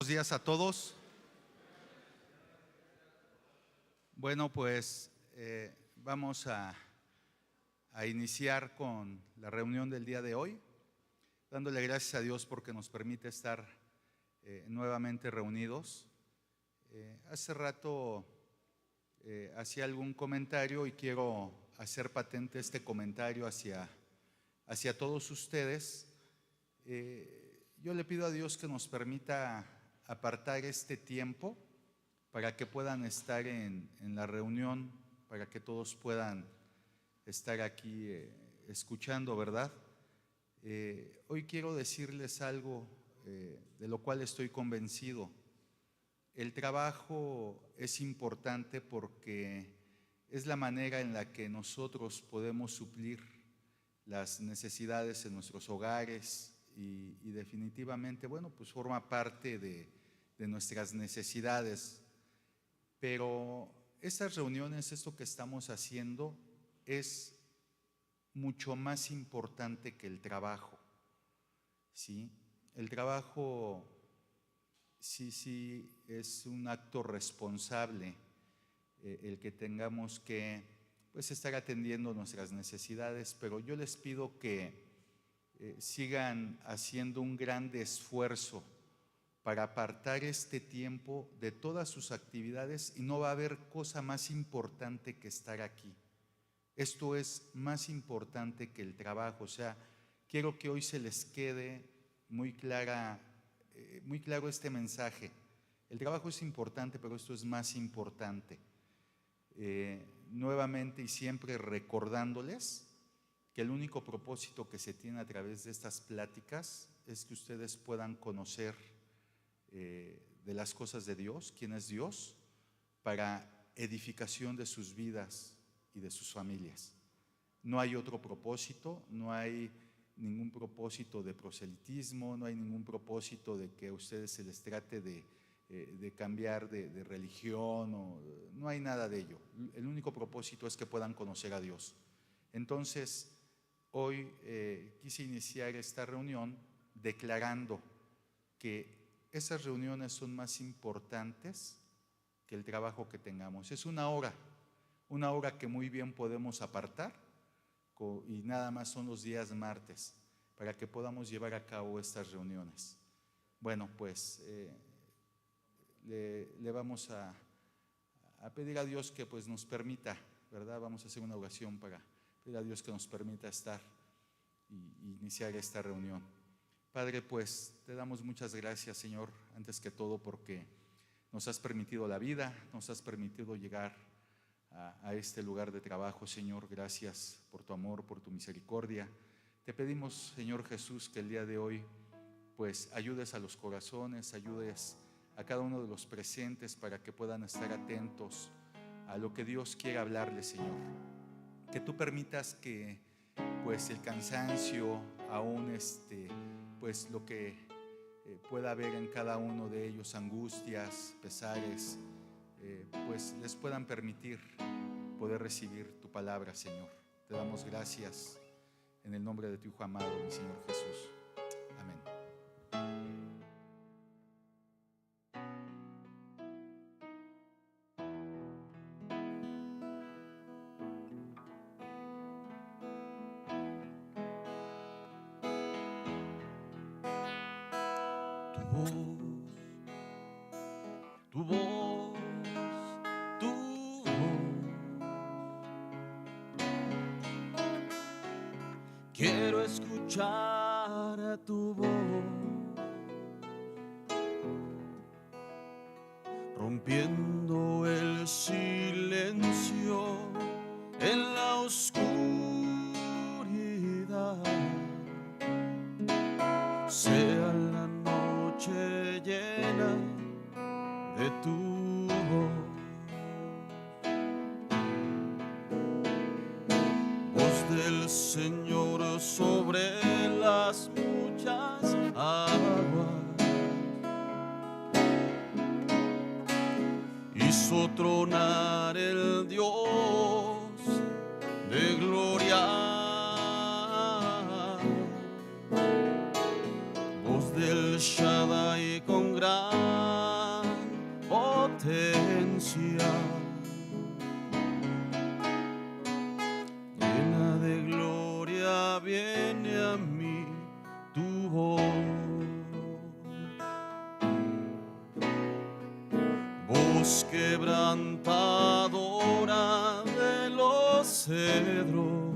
Buenos días a todos. Bueno, pues vamos a iniciar con la reunión del día de hoy, dándole gracias a Dios porque nos permite estar nuevamente reunidos. Hace rato hacía algún comentario y quiero hacer patente este comentario hacia todos ustedes. Yo le pido a Dios que nos permita apartar este tiempo para que puedan estar en la reunión, para que todos puedan estar aquí escuchando, ¿verdad? Hoy quiero decirles algo de lo cual estoy convencido. El trabajo es importante porque es la manera en la que nosotros podemos suplir las necesidades en nuestros hogares y definitivamente, bueno, pues forma parte de nuestras necesidades. Pero estas reuniones, esto que estamos haciendo, es mucho más importante que el trabajo, ¿sí? El trabajo sí es un acto responsable, el que tengamos que pues estar atendiendo nuestras necesidades, pero yo les pido que sigan haciendo un gran esfuerzo para apartar este tiempo de todas sus actividades, y no va a haber cosa más importante que estar aquí. Esto es más importante que el trabajo. O sea, quiero que hoy se les quede muy claro este mensaje. El trabajo es importante, pero esto es más importante. Nuevamente y siempre recordándoles que el único propósito que se tiene a través de estas pláticas es que ustedes puedan conocer de las cosas de Dios, quién es Dios, para edificación de sus vidas y de sus familias. No hay otro propósito, no hay ningún propósito de proselitismo, no hay ningún propósito de que a ustedes se les trate de cambiar de religión, no hay nada de ello. El único propósito es que puedan conocer a Dios. Entonces, hoy quise iniciar esta reunión declarando que esas reuniones son más importantes que el trabajo que tengamos. Es una hora que muy bien podemos apartar, y nada más son los días martes para que podamos llevar a cabo estas reuniones. Bueno, pues le vamos a pedir a Dios que pues nos permita, ¿verdad? Vamos a hacer una oración para pedir a Dios que nos permita estar y iniciar esta reunión. Padre, pues te damos muchas gracias, Señor, antes que todo porque nos has permitido la vida, nos has permitido llegar a este lugar de trabajo, Señor. Gracias por tu amor, por tu misericordia. Te pedimos, Señor Jesús, que el día de hoy pues ayudes a los corazones, ayudes a cada uno de los presentes para que puedan estar atentos a lo que Dios quiere hablarles, Señor. Que tú permitas que pues el cansancio, aún pues lo que pueda haber en cada uno de ellos, angustias, pesares, pues les puedan permitir poder recibir tu palabra, Señor. Te damos gracias en el nombre de tu Hijo amado, mi Señor Jesús. Amén. Tu voz, tu voz. Quiero escuchar a tu voz, rompiendo el silencio en la oscuridad. Sea la noche llena de tu voz, voz del Señor sobre las muchas aguas. Hizo tronar el Dios de gloria, voz del Shaddai con gran potencia. Llena de gloria viene a mí tu voz. Voz quebrantadora de los cedros,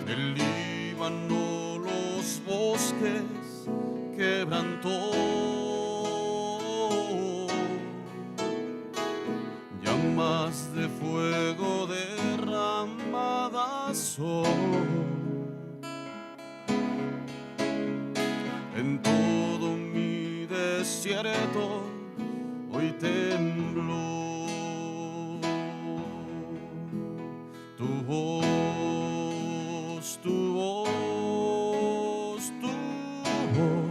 del Líbano los bosques quebrantó. Llamas de fuego derramadas son en todo mi desierto. Hoy tembló tu voz, tu voz, tu voz.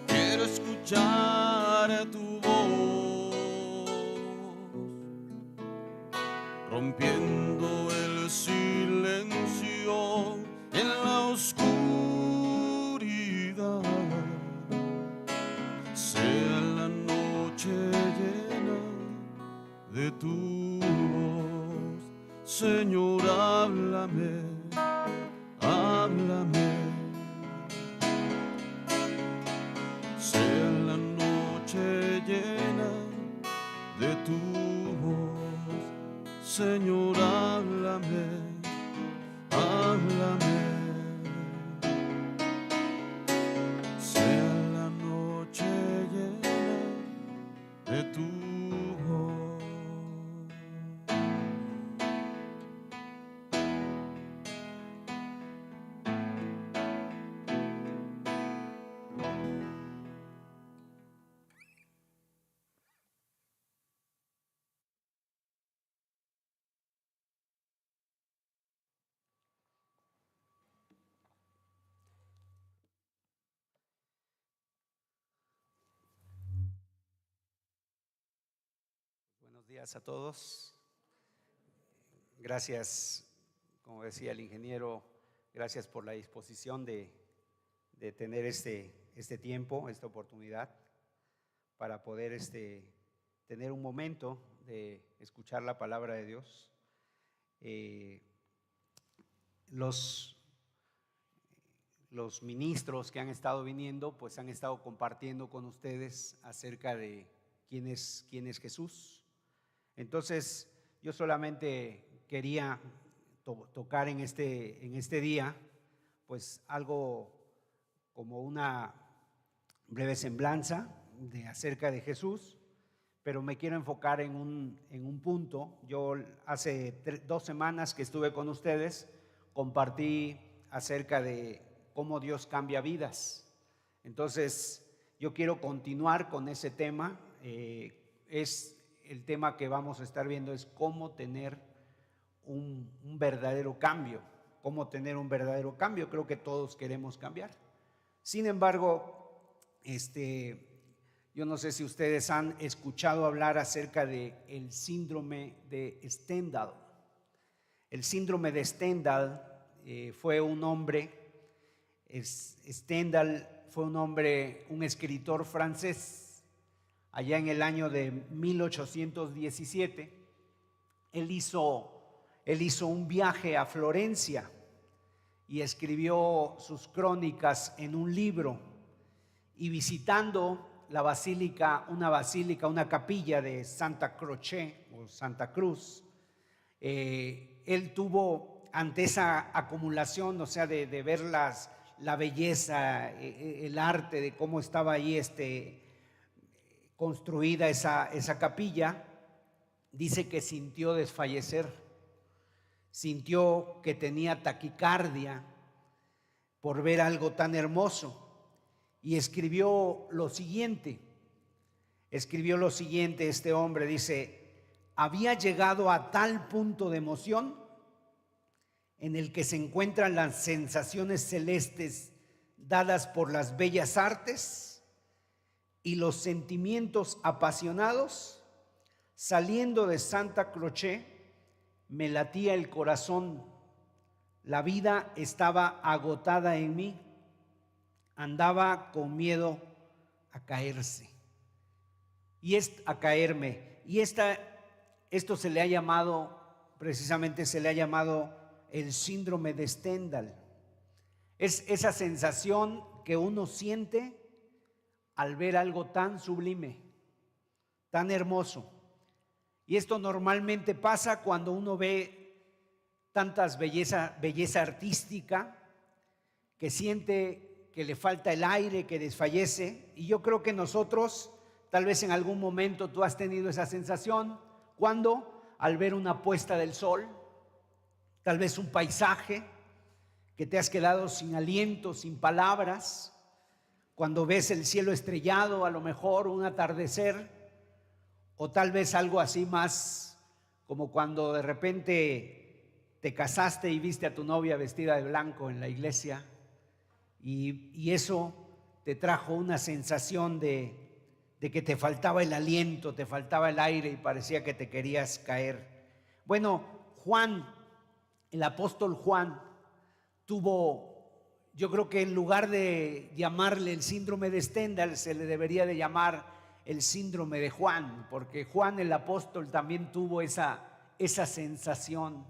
Quiero escuchar tu voz, rompiendo el silencio en la oscuridad. Sea la noche llena de tu voz. Señor, háblame, háblame. Sea la noche llena de tu voz. Señor, háblame, háblame. Sea la noche llena de tu voz. Buenos días a todos. Gracias, como decía el ingeniero, gracias por la disposición de tener este tiempo, esta oportunidad para poder tener un momento de escuchar la palabra de Dios. Los ministros que han estado viniendo, pues han estado compartiendo con ustedes acerca de quién es Jesús. Entonces, yo solamente quería tocar en este día, pues algo como una breve semblanza acerca de Jesús, pero me quiero enfocar en un punto. Yo hace 2 semanas que estuve con ustedes, compartí acerca de cómo Dios cambia vidas. Entonces, yo quiero continuar con ese tema. El tema que vamos a estar viendo es cómo tener un verdadero cambio. Cómo tener un verdadero cambio. Creo que todos queremos cambiar. Sin embargo, yo no sé si ustedes han escuchado hablar acerca del síndrome de Stendhal. El síndrome de Stendhal fue un hombre, Stendhal fue un escritor francés. Allá en el año de 1817, él hizo un viaje a Florencia y escribió sus crónicas en un libro. Y visitando una capilla de Santa Croce o Santa Cruz, él tuvo, ante esa acumulación, o sea, de ver la belleza, el arte de cómo estaba ahí construida esa capilla, dice que sintió desfallecer, sintió que tenía taquicardia por ver algo tan hermoso y escribió lo siguiente este hombre, dice: había llegado a tal punto de emoción en el que se encuentran las sensaciones celestes dadas por las bellas artes y los sentimientos apasionados. Saliendo de Santa Croce, me latía el corazón, la vida estaba agotada en mí. andaba con miedo a caerse a caerme. Y esto se le ha llamado, precisamente se le ha llamado el síndrome de Stendhal. Es esa sensación que uno siente al ver algo tan sublime, tan hermoso. Y esto normalmente pasa cuando uno ve tantas belleza artística, que siente que le falta el aire, que desfallece. Y yo creo que nosotros, tal vez en algún momento tú has tenido esa sensación, cuando al ver una puesta del sol, tal vez un paisaje, que te has quedado sin aliento, sin palabras, cuando ves el cielo estrellado, a lo mejor un atardecer, o tal vez algo así más como cuando de repente te casaste y viste a tu novia vestida de blanco en la iglesia, y eso te trajo una sensación de que te faltaba el aliento, te faltaba el aire y parecía que te querías caer. Bueno, Juan, el apóstol Juan, tuvo, yo creo que en lugar de llamarle el síndrome de Stendhal, se le debería de llamar el síndrome de Juan, porque Juan el apóstol también tuvo esa sensación.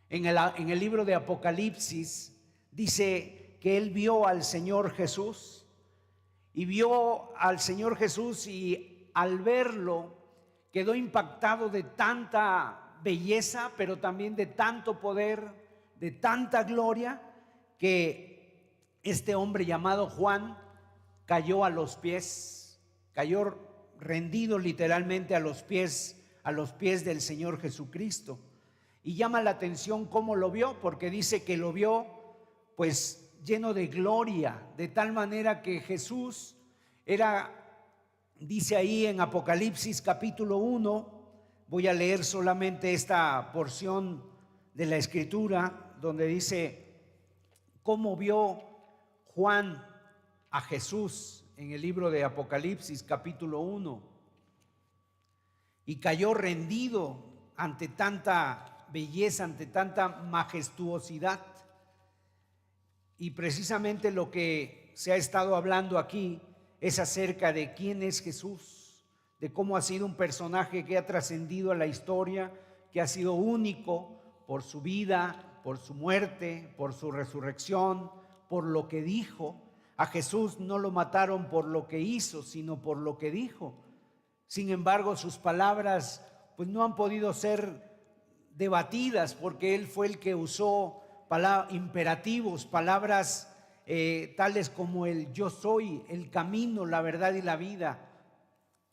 En el libro de Apocalipsis dice que él vio al Señor Jesús, y al verlo quedó impactado de tanta belleza, pero también de tanto poder, de tanta gloria, que este hombre llamado Juan cayó a los pies, cayó rendido literalmente a los pies del Señor Jesucristo. Y llama la atención cómo lo vio, porque dice que lo vio pues lleno de gloria, de tal manera que Jesús dice ahí en Apocalipsis capítulo 1, voy a leer solamente esta porción de la escritura, donde dice cómo vio Juan a Jesús en el libro de Apocalipsis capítulo 1, y cayó rendido ante tanta belleza, ante tanta majestuosidad. Y precisamente lo que se ha estado hablando aquí es acerca de quién es Jesús, de cómo ha sido un personaje que ha trascendido a la historia, que ha sido único por su vida, por su muerte, por su resurrección, por lo que dijo. A Jesús no lo mataron por lo que hizo, sino por lo que dijo. Sin embargo, sus palabras pues no han podido ser debatidas, porque él fue el que usó imperativos, palabras tales como el yo soy, el camino, la verdad y la vida.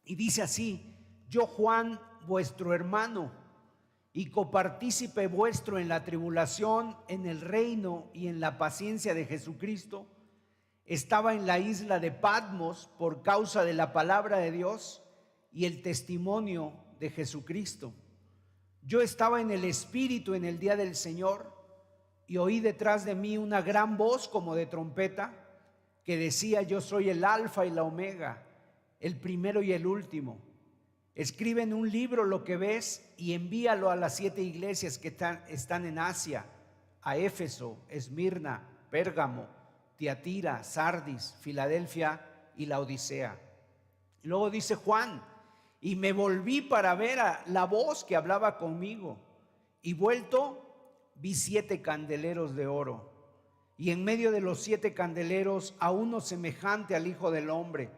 Y dice así: yo, Juan, vuestro hermano y copartícipe vuestro en la tribulación, en el reino y en la paciencia de Jesucristo, estaba en la isla de Patmos por causa de la palabra de Dios y el testimonio de Jesucristo. Yo estaba en el Espíritu en el día del Señor, y oí detrás de mí una gran voz como de trompeta, que decía: yo soy el Alfa y la Omega, el primero y el último. Escribe en un libro lo que ves y envíalo a las 7 iglesias que están en Asia: a Éfeso, Esmirna, Pérgamo, Tiatira, Sardis, Filadelfia y la Odisea. Luego dice Juan: y me volví para ver a la voz que hablaba conmigo, y vuelto vi 7 candeleros de oro, y en medio de los 7 candeleros a uno semejante al Hijo del Hombre,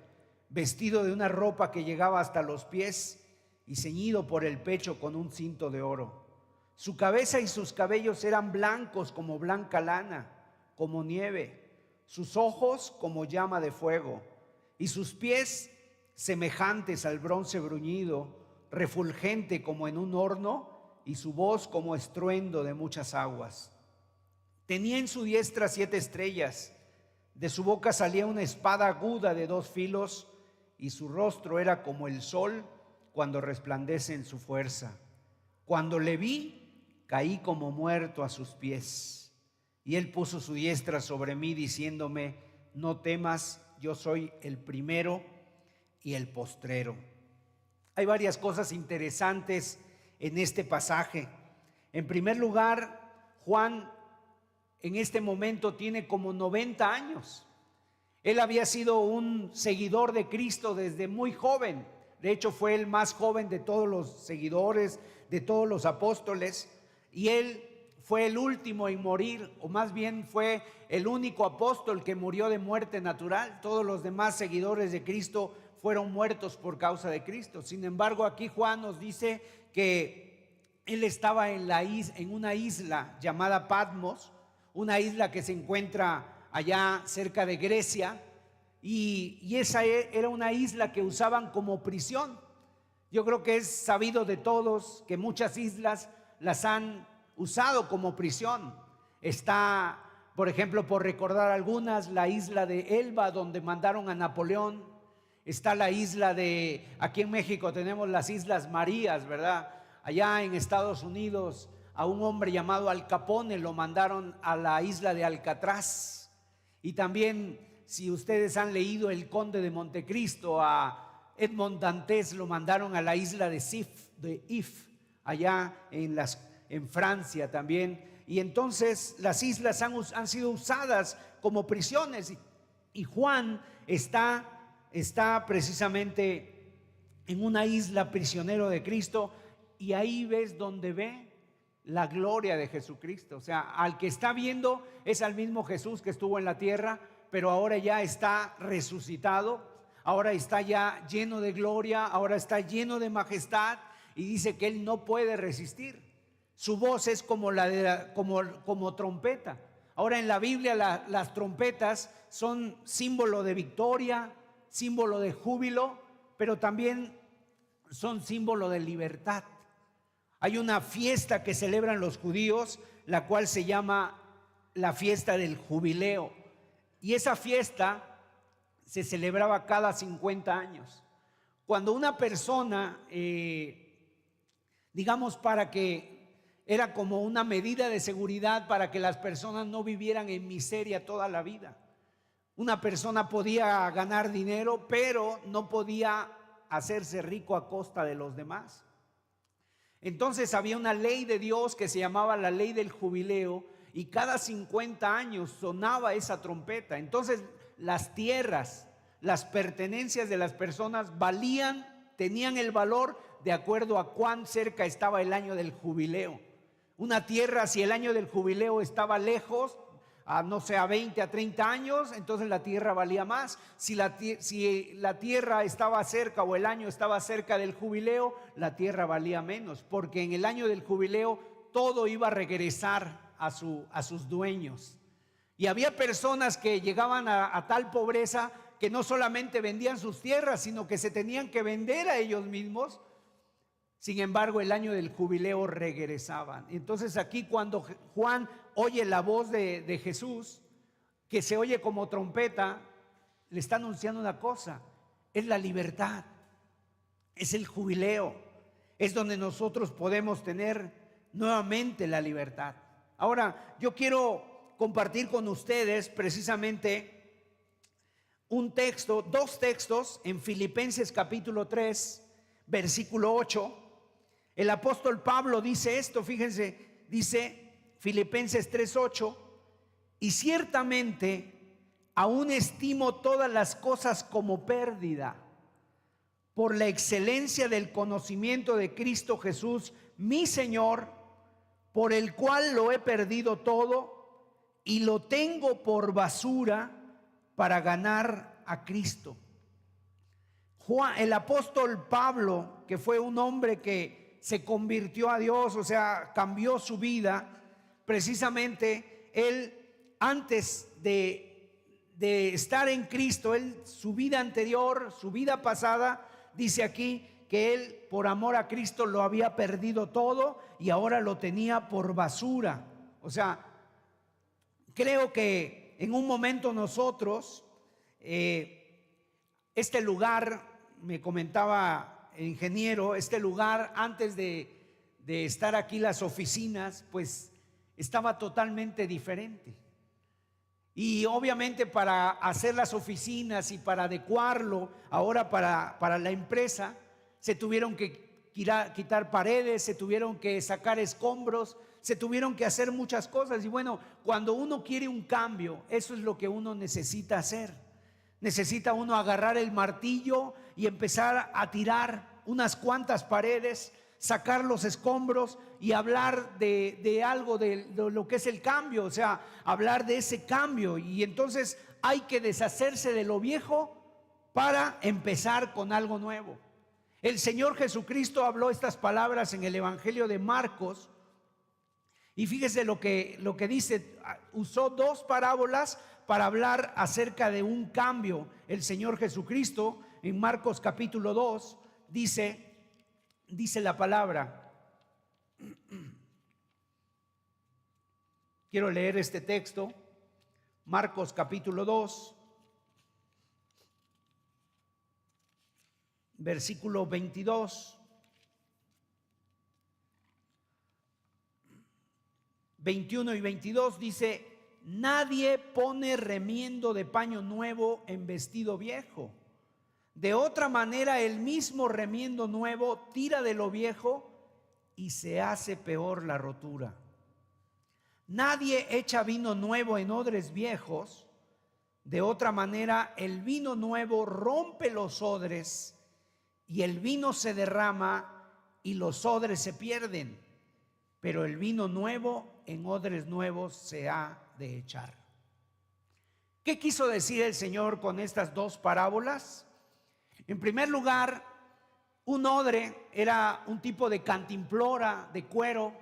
vestido de una ropa que llegaba hasta los pies y ceñido por el pecho con un cinto de oro. Su cabeza y sus cabellos eran blancos como blanca lana, como nieve, sus ojos como llama de fuego, y sus pies semejantes al bronce bruñido, refulgente como en un horno, y su voz como estruendo de muchas aguas. Tenía en su diestra 7 estrellas, de su boca salía una espada aguda de 2 filos, y su rostro era como el sol cuando resplandece en su fuerza. Cuando le vi, caí como muerto a sus pies, y él puso su diestra sobre mí, diciéndome: no temas, yo soy el primero y el postrero. Hay varias cosas interesantes en este pasaje. En primer lugar, Juan en este momento tiene como 90 años. Él había sido un seguidor de Cristo desde muy joven. De hecho, fue el más joven de todos los seguidores, de todos los apóstoles. Y él fue el último en morir, o más bien fue el único apóstol que murió de muerte natural. Todos los demás seguidores de Cristo fueron muertos por causa de Cristo. Sin embargo, aquí Juan nos dice que él estaba en una isla llamada Patmos, una isla que se encuentra allá cerca de Grecia, y esa era una isla que usaban como prisión. Yo creo que es sabido de todos que muchas islas las han usado como prisión. Está, por ejemplo, por recordar algunas, la isla de Elba, donde mandaron a Napoleón. Está la isla de, aquí en México tenemos las Islas Marías, ¿verdad? Allá en Estados Unidos a un hombre llamado Al Capone lo mandaron a la isla de Alcatraz. Y también, si ustedes han leído El Conde de Montecristo, a Edmond Dantes lo mandaron a la isla de If, allá en Francia también. Y entonces las islas han sido usadas como prisiones, y Juan está precisamente en una isla prisionero de Cristo, y ahí ves donde ve la gloria de Jesucristo. O sea, al que está viendo es al mismo Jesús que estuvo en la tierra, pero ahora ya está resucitado, ahora está ya lleno de gloria, ahora está lleno de majestad, y dice que él no puede resistir. Su voz es como como trompeta. Ahora en la Biblia las trompetas son símbolo de victoria, símbolo de júbilo, pero también son símbolo de libertad. Hay una fiesta que celebran los judíos, la cual se llama la fiesta del jubileo. Y esa fiesta se celebraba cada 50 años. Cuando una persona, digamos, era como una medida de seguridad para que las personas no vivieran en miseria toda la vida. Una persona podía ganar dinero, pero no podía hacerse rico a costa de los demás. Entonces había una ley de Dios que se llamaba la ley del jubileo, y cada 50 años sonaba esa trompeta. Entonces las tierras, las pertenencias de las personas tenían el valor de acuerdo a cuán cerca estaba el año del jubileo. Una tierra, si el año del jubileo estaba lejos, no sé, a 20, a 30 años, entonces la tierra valía más. Si la tierra estaba cerca, o el año estaba cerca del jubileo, la tierra valía menos, porque en el año del jubileo todo iba a regresar a sus dueños. Y había personas que llegaban a tal pobreza que no solamente vendían sus tierras, sino que se tenían que vender a ellos mismos. Sin embargo, el año del jubileo regresaban. Entonces aquí, cuando Juan oye la voz de Jesús, que se oye como trompeta, le está anunciando una cosa: es la libertad, es el jubileo, es donde nosotros podemos tener nuevamente la libertad. Ahora, yo quiero compartir con ustedes precisamente dos textos en Filipenses capítulo 3, versículo 8. El apóstol Pablo dice esto, fíjense, dice Filipenses 3:8: y ciertamente aún estimo todas las cosas como pérdida por la excelencia del conocimiento de Cristo Jesús, mi Señor, por el cual lo he perdido todo y lo tengo por basura para ganar a Cristo. El apóstol Pablo, que fue un hombre que se convirtió a Dios, o sea, cambió su vida, precisamente él, antes de estar en Cristo, su vida anterior, su vida pasada, dice aquí que él, por amor a Cristo, lo había perdido todo y ahora lo tenía por basura. O sea, creo que en un momento nosotros, este lugar, me comentaba el ingeniero, este lugar antes de estar aquí las oficinas, pues estaba totalmente diferente. Y obviamente para hacer las oficinas y para adecuarlo ahora para la empresa, se tuvieron que quitar paredes, se tuvieron que sacar escombros, se tuvieron que hacer muchas cosas. Y bueno, cuando uno quiere un cambio, eso es lo que uno necesita hacer. Necesita uno agarrar el martillo y empezar a tirar unas cuantas paredes, sacar los escombros y hablar de algo de lo que es el cambio, o sea, hablar de ese cambio. Y entonces hay que deshacerse de lo viejo para empezar con algo nuevo. El Señor Jesucristo habló estas palabras en el Evangelio de Marcos, y fíjese lo que dice. Usó dos parábolas para hablar acerca de un cambio. El Señor Jesucristo en Marcos capítulo 2 dice la palabra. Quiero leer este texto, Marcos capítulo 2, versículo 22, 21 y 22 dice: nadie pone remiendo de paño nuevo en vestido viejo. De otra manera, el mismo remiendo nuevo tira de lo viejo y se hace peor la rotura. Nadie echa vino nuevo en odres viejos. De otra manera, el vino nuevo rompe los odres y el vino se derrama y los odres se pierden. Pero el vino nuevo en odres nuevos se ha de echar. ¿Qué quiso decir el Señor con estas dos parábolas? En primer lugar, un odre era un tipo de cantimplora de cuero,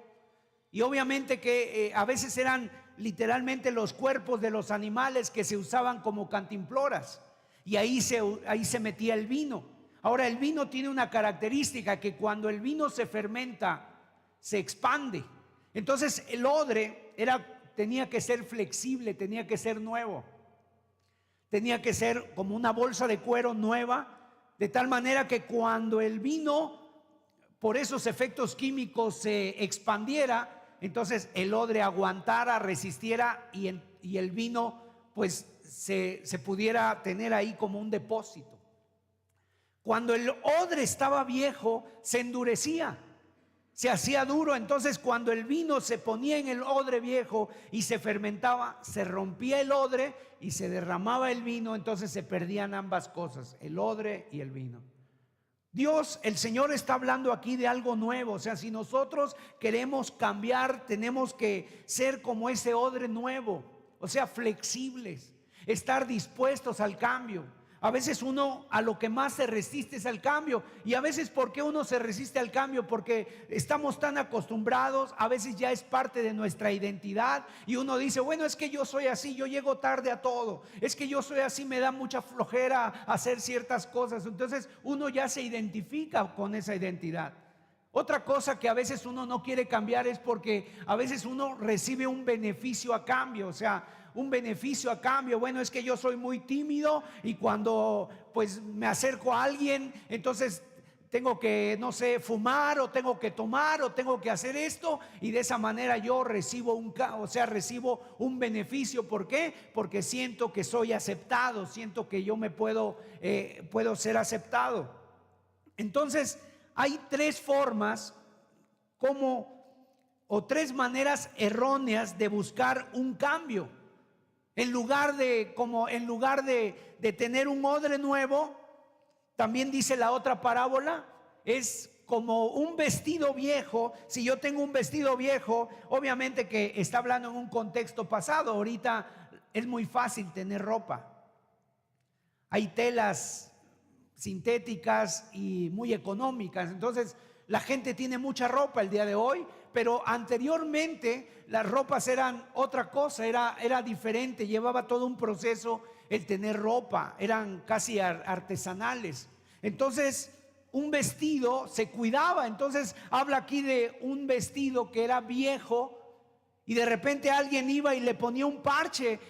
y obviamente que a veces eran literalmente los cuerpos de los animales que se usaban como cantimploras, y ahí se metía el vino. Ahora, el vino tiene una característica, que cuando el vino se fermenta, se expande. Entonces el odre tenía que ser flexible, tenía que ser nuevo, tenía que ser como una bolsa de cuero nueva, de tal manera que cuando el vino, por esos efectos químicos, se expandiera, entonces el odre aguantara, resistiera, y el vino pues se pudiera tener ahí como un depósito. Cuando el odre estaba viejo, se endurecía, se hacía duro. Entonces cuando el vino se ponía en el odre viejo y se fermentaba, se rompía el odre y se derramaba el vino. Entonces se perdían ambas cosas, el odre y el vino. Dios, el Señor, está hablando aquí de algo nuevo. O sea, si nosotros queremos cambiar, tenemos que ser como ese odre nuevo, o sea, flexibles, estar dispuestos al cambio. A veces uno a lo que más se resiste es al cambio. Y a veces, ¿por qué uno se resiste al cambio? Porque estamos tan acostumbrados, a veces ya es parte de nuestra identidad, y uno dice: bueno, es que yo soy así, yo llego tarde a todo, es que yo soy así, me da mucha flojera hacer ciertas cosas. Entonces uno ya se identifica con esa identidad. Otra cosa que a veces uno no quiere cambiar es porque a veces uno recibe un beneficio a cambio. O sea, un beneficio a cambio. Bueno, es que yo soy muy tímido y cuando pues me acerco a alguien, entonces tengo que, no sé, fumar, o tengo que tomar, o tengo que hacer esto, y de esa manera yo recibo un beneficio. ¿Por qué? Porque siento que soy aceptado, siento que yo puedo ser aceptado. Entonces hay tres formas o tres maneras erróneas de buscar un cambio. En lugar de tener un odre nuevo, también dice la otra parábola, es como un vestido viejo. Si yo tengo un vestido viejo, obviamente que está hablando en un contexto pasado. Ahorita es muy fácil tener ropa. Hay telas sintéticas y muy económicas. Entonces la gente tiene mucha ropa el día de hoy, pero anteriormente las ropas eran otra cosa, era diferente, llevaba todo un proceso el tener ropa, eran casi artesanales. Entonces un vestido se cuidaba. Entonces habla aquí de un vestido que era viejo, y de repente alguien iba y le ponía un parche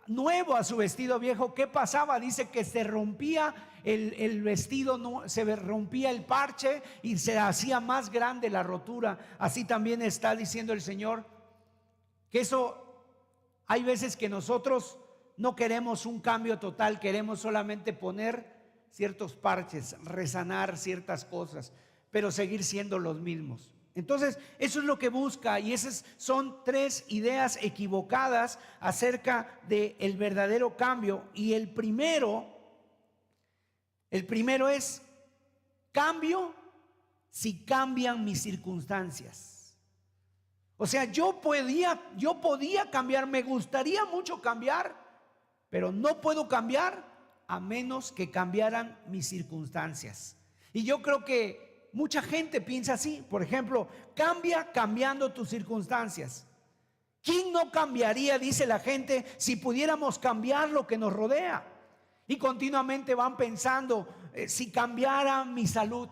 nuevo a su vestido viejo. ¿Qué pasaba? Dice que se rompía el vestido, se rompía el parche y se hacía más grande la rotura. Así también está diciendo el Señor que hay veces que nosotros no queremos un cambio total, queremos solamente poner ciertos parches, resanar ciertas cosas, pero seguir siendo los mismos. Entonces eso es lo que busca, y esas son tres ideas equivocadas acerca del verdadero cambio. Y el primero El primero es cambio si cambian mis circunstancias. O sea, yo podía cambiar, me gustaría mucho cambiar, pero no puedo cambiar a menos que cambiaran mis circunstancias. Y yo creo que mucha gente piensa así. Por ejemplo, cambia cambiando tus circunstancias. ¿Quién no cambiaría, dice la gente, si pudiéramos cambiar lo que nos rodea? Y continuamente van pensando, si cambiara mi salud,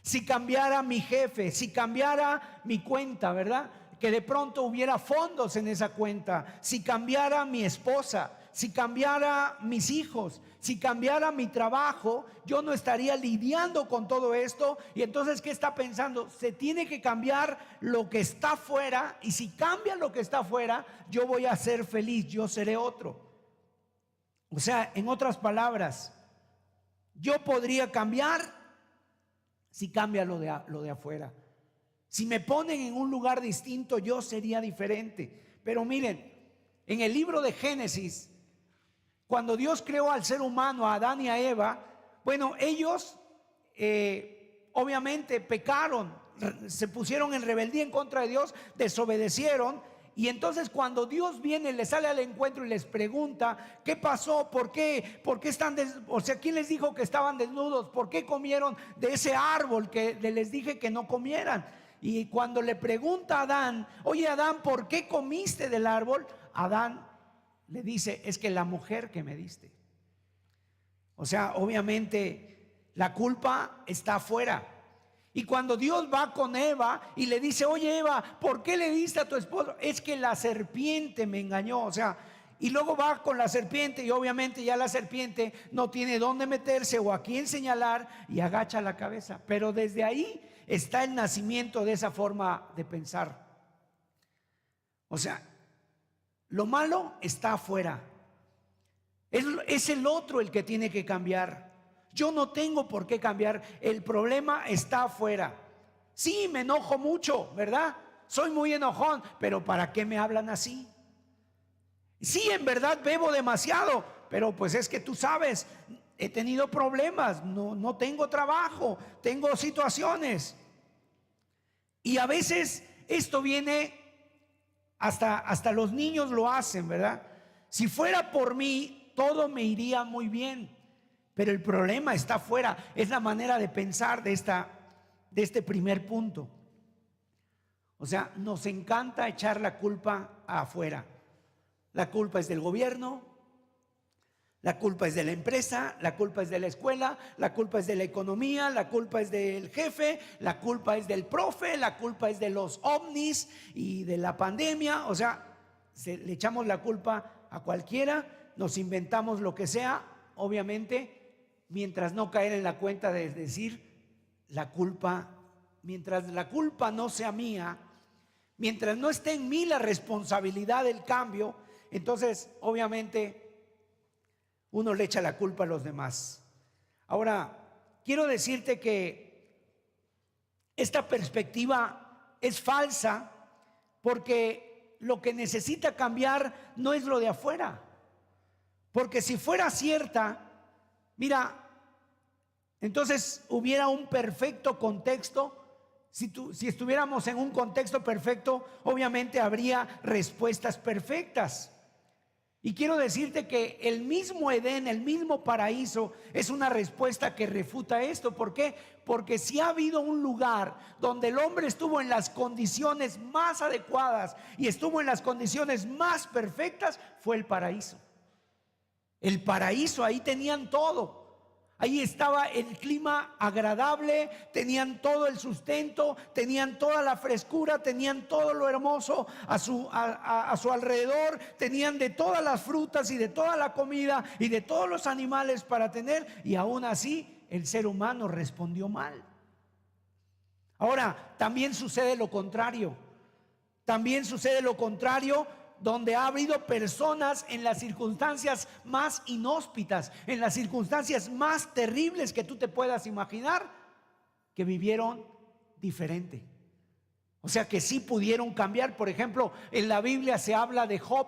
si cambiara mi jefe, si cambiara mi cuenta, ¿verdad? Que de pronto hubiera fondos en esa cuenta, si cambiara mi esposa, si cambiara mis hijos, si cambiara mi trabajo, yo no estaría lidiando con todo esto. Y entonces, ¿qué está pensando? Se tiene que cambiar lo que está afuera, y si cambia lo que está afuera, yo voy a ser feliz, yo seré otro. O sea, en otras palabras, yo podría cambiar si cambia lo de afuera. Si me ponen en un lugar distinto, yo sería diferente. Pero miren, en el libro de Génesis, cuando Dios creó al ser humano, a Adán y a Eva, bueno, ellos obviamente pecaron, se pusieron en rebeldía en contra de Dios, desobedecieron. Y entonces cuando Dios viene, les sale al encuentro y les pregunta, ¿qué pasó? ¿Por qué están o sea, ¿quién les dijo que estaban desnudos? ¿Por qué comieron de ese árbol que les dije que no comieran? Y cuando le pregunta a Adán, oye Adán, ¿por qué comiste del árbol? Adán le dice, es que la mujer que me diste. O sea, obviamente la culpa está afuera. Y cuando Dios va con Eva y le dice, oye Eva, ¿por qué le diste a tu esposo? Es que la serpiente me engañó. O sea, y luego va con la serpiente y obviamente ya la serpiente no tiene dónde meterse o a quién señalar y agacha la cabeza. Pero desde ahí está el nacimiento de esa forma de pensar. O sea, lo malo está afuera. Es el otro el que tiene que cambiar. Yo no tengo por qué cambiar. El problema está afuera. Sí, me enojo mucho, ¿verdad? Soy muy enojón, pero ¿para qué me hablan así? Sí, en verdad bebo demasiado, pero pues es que tú sabes, he tenido problemas, no tengo trabajo, tengo situaciones. Y a veces esto viene, hasta los niños lo hacen, ¿verdad? Si fuera por mí, todo me iría muy bien. Pero el problema está afuera. Es la manera de pensar de este primer punto. O sea, nos encanta echar la culpa afuera. La culpa es del gobierno, la culpa es de la empresa, la culpa es de la escuela, la culpa es de la economía, la culpa es del jefe, la culpa es del profe, la culpa es de los ovnis y de la pandemia. O sea, le echamos la culpa a cualquiera, nos inventamos lo que sea, obviamente, mientras no caer en la cuenta de decir la culpa, mientras la culpa no sea mía, mientras no esté en mí la responsabilidad del cambio, entonces obviamente uno le echa la culpa a los demás. Ahora, quiero decirte que esta perspectiva es falsa, porque lo que necesita cambiar no es lo de afuera. Porque si fuera cierta, mira, entonces hubiera un perfecto contexto. Si estuviéramos en un contexto perfecto, obviamente habría respuestas perfectas. Y quiero decirte que el mismo Edén, el mismo paraíso, es una respuesta que refuta esto. ¿Por qué? Porque si ha habido un lugar donde el hombre estuvo en las condiciones más adecuadas y estuvo en las condiciones más perfectas, fue el paraíso. El paraíso, ahí tenían todo. Ahí estaba el clima agradable, tenían todo el sustento, tenían toda la frescura, tenían todo lo hermoso a su alrededor, tenían de todas las frutas y de toda la comida y de todos los animales para tener, y aún así el ser humano respondió mal. Ahora, también sucede lo contrario. También sucede lo contrario, donde ha habido personas en las circunstancias más inhóspitas, en las circunstancias más terribles que tú te puedas imaginar, que vivieron diferente. O sea, que sí pudieron cambiar. Por ejemplo, en la Biblia se habla de Job.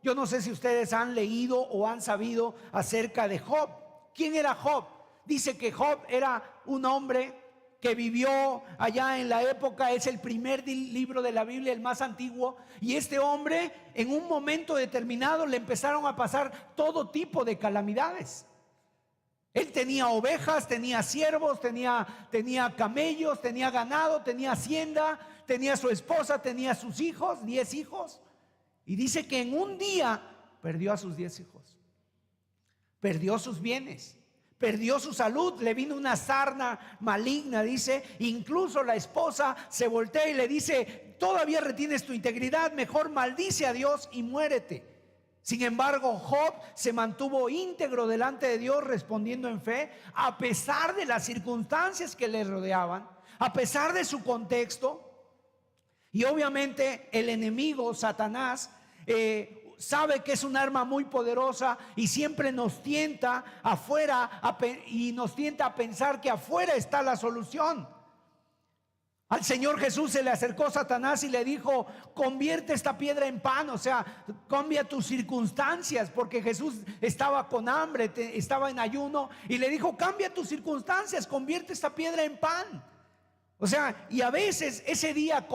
Yo no sé si ustedes han leído o han sabido acerca de Job. ¿Quién era Job? Dice que Job era un hombre que vivió allá en la época, es el primer libro de la Biblia, el más antiguo, y este hombre en un momento determinado le empezaron a pasar todo tipo de calamidades. Él tenía ovejas, tenía siervos, tenía camellos, tenía ganado, tenía hacienda, tenía su esposa, tenía sus hijos, 10 hijos. Y dice que en un día perdió a sus 10 hijos, perdió sus bienes, perdió su salud, le vino una sarna maligna, dice. Incluso la esposa se voltea y le dice: todavía retienes tu integridad, mejor maldice a Dios y muérete. Sin embargo, Job se mantuvo íntegro delante de Dios, respondiendo en fe, a pesar de las circunstancias que le rodeaban, a pesar de su contexto. Y obviamente el enemigo, Satanás, sabe que es un arma muy poderosa y siempre nos tienta afuera y nos tienta a pensar que afuera está la solución. Al Señor Jesús se le acercó Satanás y le dijo: convierte esta piedra en pan, o sea, cambia tus circunstancias, porque Jesús estaba con hambre, estaba en ayuno, y le dijo: cambia tus circunstancias, convierte esta piedra en pan. O sea, y a veces ese día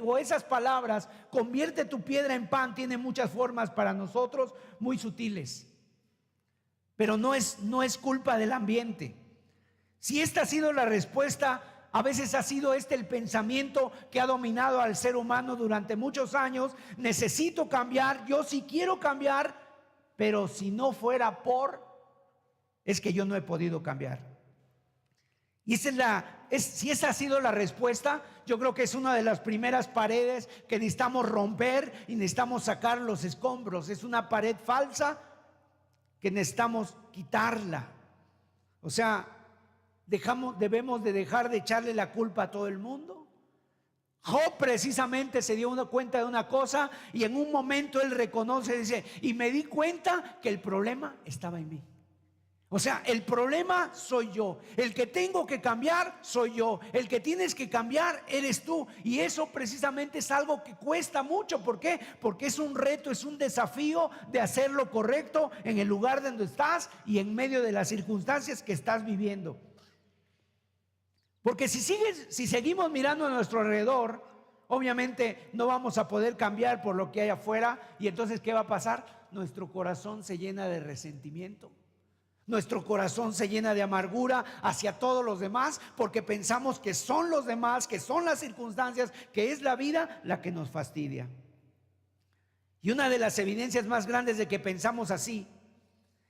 o esas palabras, convierte tu piedra en pan, tiene muchas formas para nosotros muy sutiles, pero no es culpa del ambiente. Si esta ha sido la respuesta, a veces ha sido el pensamiento que ha dominado al ser humano durante muchos años: necesito cambiar, yo sí quiero cambiar, pero si no fuera es que yo no he podido cambiar. Y si esa ha sido la respuesta, yo creo que es una de las primeras paredes que necesitamos romper y necesitamos sacar los escombros. Es una pared falsa que necesitamos quitarla. O sea, debemos de dejar de echarle la culpa a todo el mundo. Job precisamente se dio cuenta de una cosa, y en un momento él reconoce, dice: y me di cuenta que el problema estaba en mí. O sea, el problema soy yo, el que tengo que cambiar soy yo, el que tienes que cambiar eres tú. Y eso precisamente es algo que cuesta mucho. ¿Por qué? Porque es un reto, es un desafío de hacer lo correcto en el lugar donde estás y en medio de las circunstancias que estás viviendo. Porque si seguimos mirando a nuestro alrededor, obviamente no vamos a poder cambiar por lo que hay afuera. Y entonces, ¿qué va a pasar? Nuestro corazón se llena de resentimiento. Nuestro corazón se llena de amargura hacia todos los demás, porque pensamos que son los demás, que son las circunstancias, que es la vida la que nos fastidia. Y una de las evidencias más grandes de que pensamos así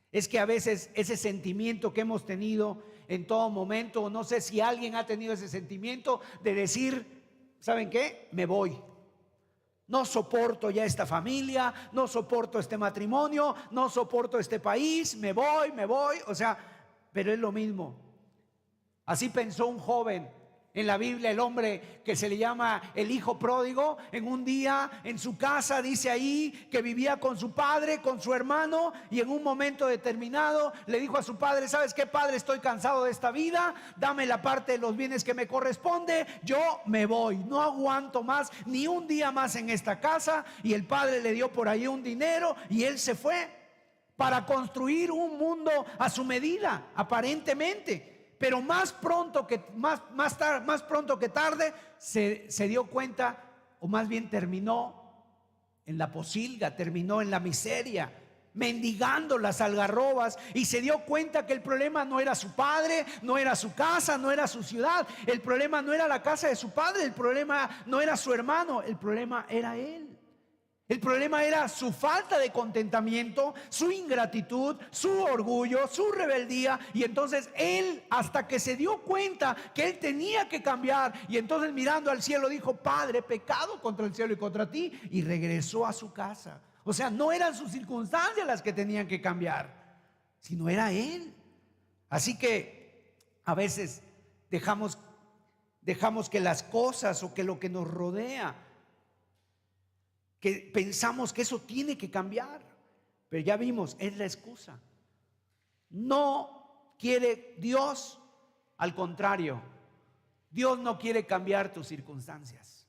es que a veces ese sentimiento que hemos tenido en todo momento, no sé si alguien ha tenido ese sentimiento de decir: ¿saben qué? Me voy. No soporto ya esta familia, no soporto este matrimonio, no soporto este país, me voy. O sea, pero es lo mismo. Así pensó un joven en la Biblia, el hombre que se le llama el hijo pródigo. En un día en su casa dice ahí que vivía con su padre, con su hermano, y en un momento determinado le dijo a su padre: ¿sabes qué, padre? Estoy cansado de esta vida, dame la parte de los bienes que me corresponde, yo me voy, no aguanto más ni un día más en esta casa. Y el padre le dio por ahí un dinero y él se fue para construir un mundo a su medida, aparentemente. Pero más pronto que tarde se dio cuenta, o más bien terminó en la posilga, terminó en la miseria, mendigando las algarrobas, y se dio cuenta que el problema no era su padre, no era su casa, no era su ciudad. El problema no era la casa de su padre, el problema no era su hermano, el problema era él. El problema era su falta de contentamiento, su ingratitud, su orgullo, su rebeldía. Y entonces él, hasta que se dio cuenta que él tenía que cambiar, y entonces mirando al cielo dijo: Padre, he pecado contra el cielo y contra ti, y regresó a su casa. O sea, no eran sus circunstancias las que tenían que cambiar, sino era él. Así que a veces dejamos que las cosas o que lo que nos rodea, que pensamos que eso tiene que cambiar, pero ya vimos, es la excusa. No quiere Dios, al contrario, Dios no quiere cambiar tus circunstancias.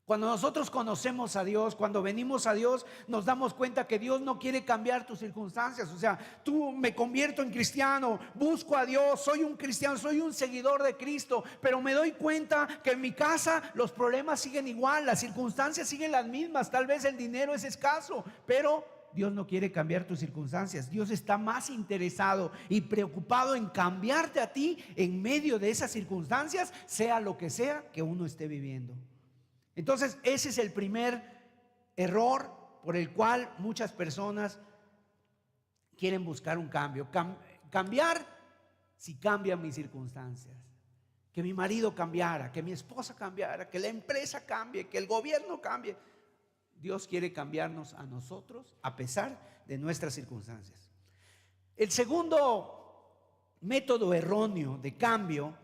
Cuando nosotros conocemos a Dios, cuando venimos a Dios, nos damos cuenta que Dios no quiere cambiar tus circunstancias. O sea, tú, me convierto en cristiano, busco a Dios, soy un cristiano, soy un seguidor de Cristo, pero me doy cuenta que en mi casa los problemas siguen igual, las circunstancias siguen las mismas, tal vez el dinero es escaso, pero Dios no quiere cambiar tus circunstancias. Dios está más interesado y preocupado en cambiarte a ti en medio de esas circunstancias, sea lo que sea que uno esté viviendo. Entonces, ese es el primer error por el cual muchas personas quieren buscar un cambio. Cambiar si cambian mis circunstancias. Que mi marido cambiara, que mi esposa cambiara, que la empresa cambie, que el gobierno cambie. Dios quiere cambiarnos a nosotros a pesar de nuestras circunstancias. El segundo método erróneo de cambio,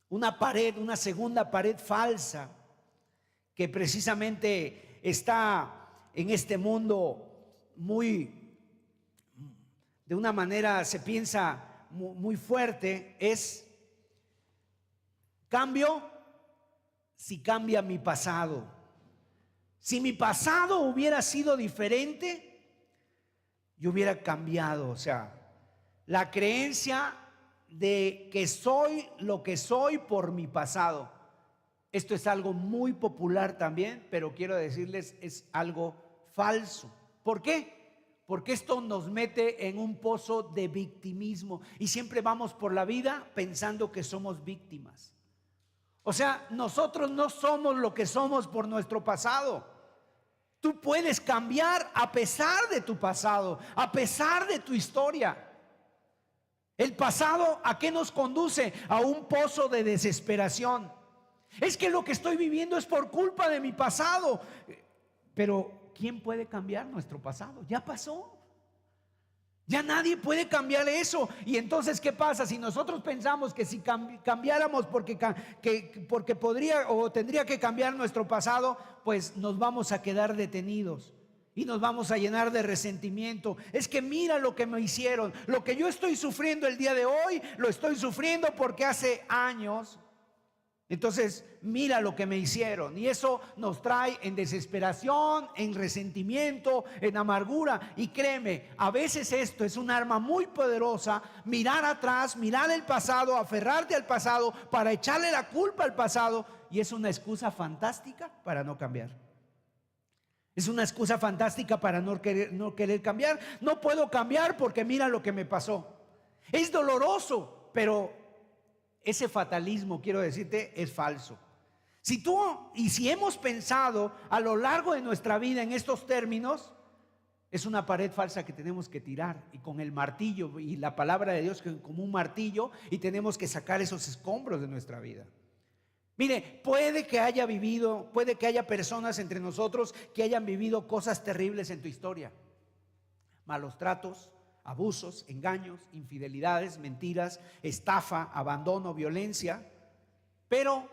una segunda pared falsa, que precisamente está en este mundo de una manera se piensa muy fuerte, es cambio si cambia mi pasado. Si mi pasado hubiera sido diferente, yo hubiera cambiado. O sea, la creencia de que soy lo que soy por mi pasado. Esto es algo muy popular también, pero quiero decirles, es algo falso. ¿Por qué? Porque esto nos mete en un pozo de victimismo y siempre vamos por la vida pensando que somos víctimas. O sea, nosotros no somos lo que somos por nuestro pasado. Tú puedes cambiar a pesar de tu pasado, a pesar de tu historia. El pasado, ¿a qué nos conduce? A un pozo de desesperación. Es que lo que estoy viviendo es por culpa de mi pasado. Pero ¿quién puede cambiar nuestro pasado? Ya pasó. Ya nadie puede cambiar eso. Y entonces, ¿qué pasa? Si nosotros pensamos que si cambiáramos porque podría o tendría que cambiar nuestro pasado, pues nos vamos a quedar detenidos y nos vamos a llenar de resentimiento. Es que mira lo que me hicieron. Lo que yo estoy sufriendo el día de hoy, lo estoy sufriendo porque hace años. Entonces, mira lo que me hicieron. Y eso nos trae en desesperación, en resentimiento, en amargura. Y créeme, a veces esto es un arma muy poderosa. Mirar atrás, mirar el pasado, aferrarte al pasado para echarle la culpa al pasado. Y es una excusa fantástica para no cambiar. Es una excusa fantástica para no querer cambiar. No puedo cambiar porque mira lo que me pasó. Es doloroso, pero ese fatalismo, quiero decirte, es falso. Si hemos pensado a lo largo de nuestra vida en estos términos, es una pared falsa que tenemos que tirar y con el martillo y la palabra de Dios como un martillo, y tenemos que sacar esos escombros de nuestra vida. Mire, puede que haya personas entre nosotros que hayan vivido cosas terribles en tu historia. Malos tratos, abusos, engaños, infidelidades, mentiras, estafa, abandono, violencia. Pero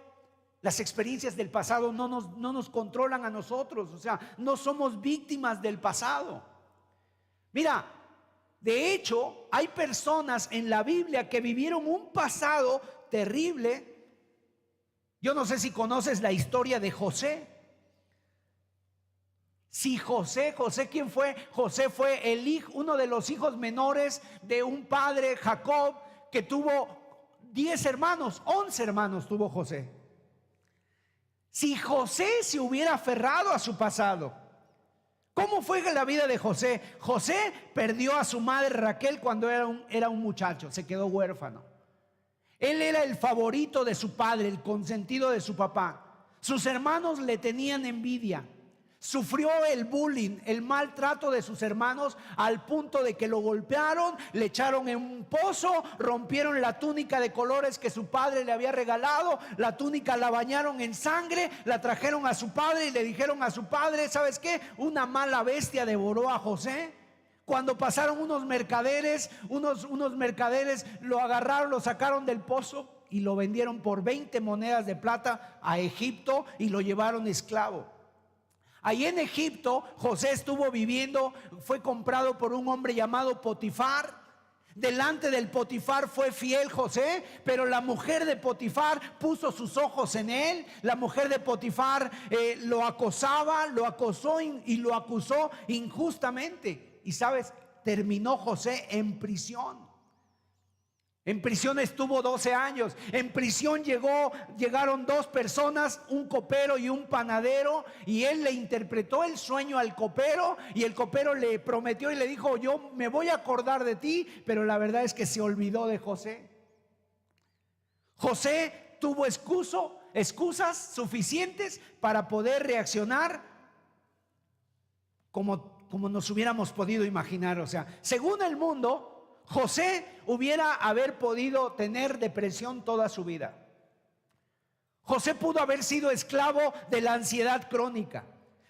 las experiencias del pasado no nos controlan a nosotros. O sea, no somos víctimas del pasado. Mira, de hecho, hay personas en la Biblia que vivieron un pasado terrible. Yo no sé si conoces la historia de José. Si José, ¿quién fue? José fue uno de los hijos menores de un padre, Jacob, que tuvo 10 hermanos, 11 hermanos tuvo José. Si José se hubiera aferrado a su pasado, ¿cómo fue la vida de José? José perdió a su madre Raquel cuando era un muchacho, se quedó huérfano. Él era el favorito de su padre, el consentido de su papá. Sus hermanos le tenían envidia. Sufrió el bullying, el maltrato de sus hermanos al punto de que lo golpearon, le echaron en un pozo, rompieron la túnica de colores que su padre le había regalado, la túnica la bañaron en sangre, la trajeron a su padre y le dijeron a su padre, ¿sabes qué? Una mala bestia devoró a José. Cuando pasaron unos mercaderes lo agarraron, lo sacaron del pozo y lo vendieron por 20 monedas de plata a Egipto y lo llevaron esclavo. Ahí en Egipto, José estuvo viviendo, fue comprado por un hombre llamado Potifar. Delante del Potifar fue fiel José, pero la mujer de Potifar puso sus ojos en él. La mujer de Potifar lo acosaba, lo acosó y lo acusó injustamente. Y sabes, terminó José en prisión. En prisión estuvo 12 años. En prisión llegaron dos personas, un copero y un panadero, y él le interpretó el sueño al copero, y el copero le prometió y le dijo: yo me voy a acordar de ti, pero la verdad es que se olvidó de José. José tuvo excusas suficientes para poder reaccionar como nos hubiéramos podido imaginar. O sea, según el mundo, José hubiera haber podido tener depresión toda su vida. José pudo haber sido esclavo de la ansiedad crónica.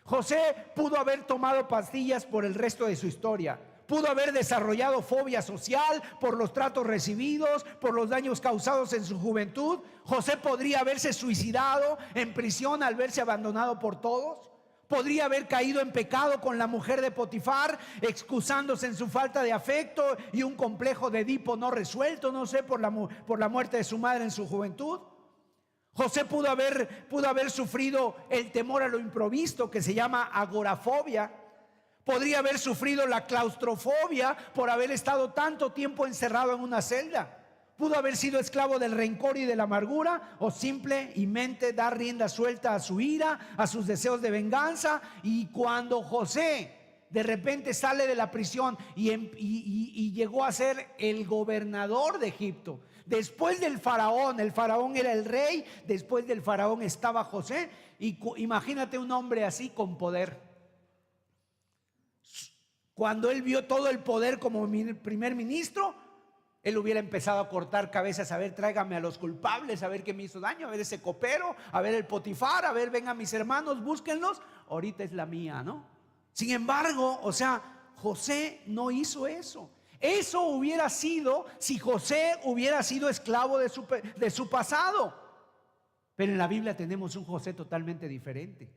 José pudo haber tomado pastillas por el resto de su historia. Pudo haber desarrollado fobia social por los tratos recibidos, por los daños causados en su juventud. José podría haberse suicidado en prisión al verse abandonado por todos. Podría haber caído en pecado con la mujer de Potifar, excusándose en su falta de afecto y un complejo de Edipo no resuelto, no sé, por la muerte de su madre en su juventud. José pudo haber sufrido el temor a lo improvisto, que se llama agorafobia. Podría haber sufrido la claustrofobia por haber estado tanto tiempo encerrado en una celda. Pudo haber sido esclavo del rencor y de la amargura, o simplemente dar rienda suelta a su ira, a sus deseos de venganza. Y cuando José de repente sale de la prisión y llegó a ser el gobernador de Egipto, después del faraón, el faraón era el rey, después del faraón estaba José. Y imagínate un hombre así con poder. Cuando él vio todo el poder como primer ministro, él hubiera empezado a cortar cabezas. A ver, tráigame a los culpables, a ver qué me hizo daño, a ver ese copero, a ver el Potifar, a ver, vengan mis hermanos, búsquenlos, ahorita es la mía, ¿no? Sin embargo, o sea, José no hizo eso. Eso hubiera sido si José hubiera sido esclavo de su pasado. Pero en la Biblia tenemos un José totalmente diferente.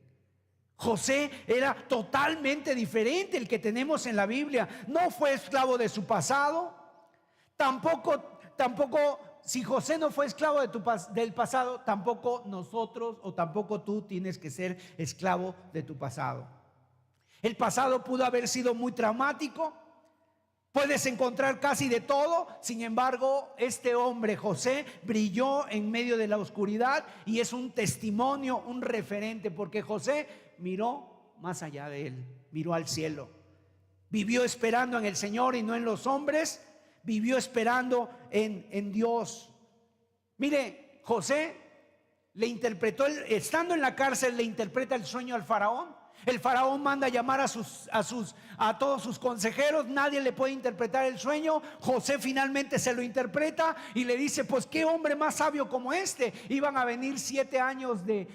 José era totalmente diferente el que tenemos en la Biblia. No fue esclavo de su pasado. Tampoco, si José no fue esclavo del pasado, tampoco nosotros o tampoco tú tienes que ser esclavo de tu pasado. El pasado pudo haber sido muy traumático. Puedes encontrar casi de todo. Sin embargo, este hombre José brilló en medio de la oscuridad y es un testimonio, un referente, porque José miró más allá de él, miró al cielo. Vivió esperando en el Señor y no en los hombres. Vivió esperando en Dios. Mire, José le interpretó, estando en la cárcel, le interpreta el sueño al faraón. El faraón manda a llamar a todos sus consejeros. Nadie le puede interpretar el sueño. José finalmente se lo interpreta y le dice: pues qué hombre más sabio como este. Iban a venir 7 años de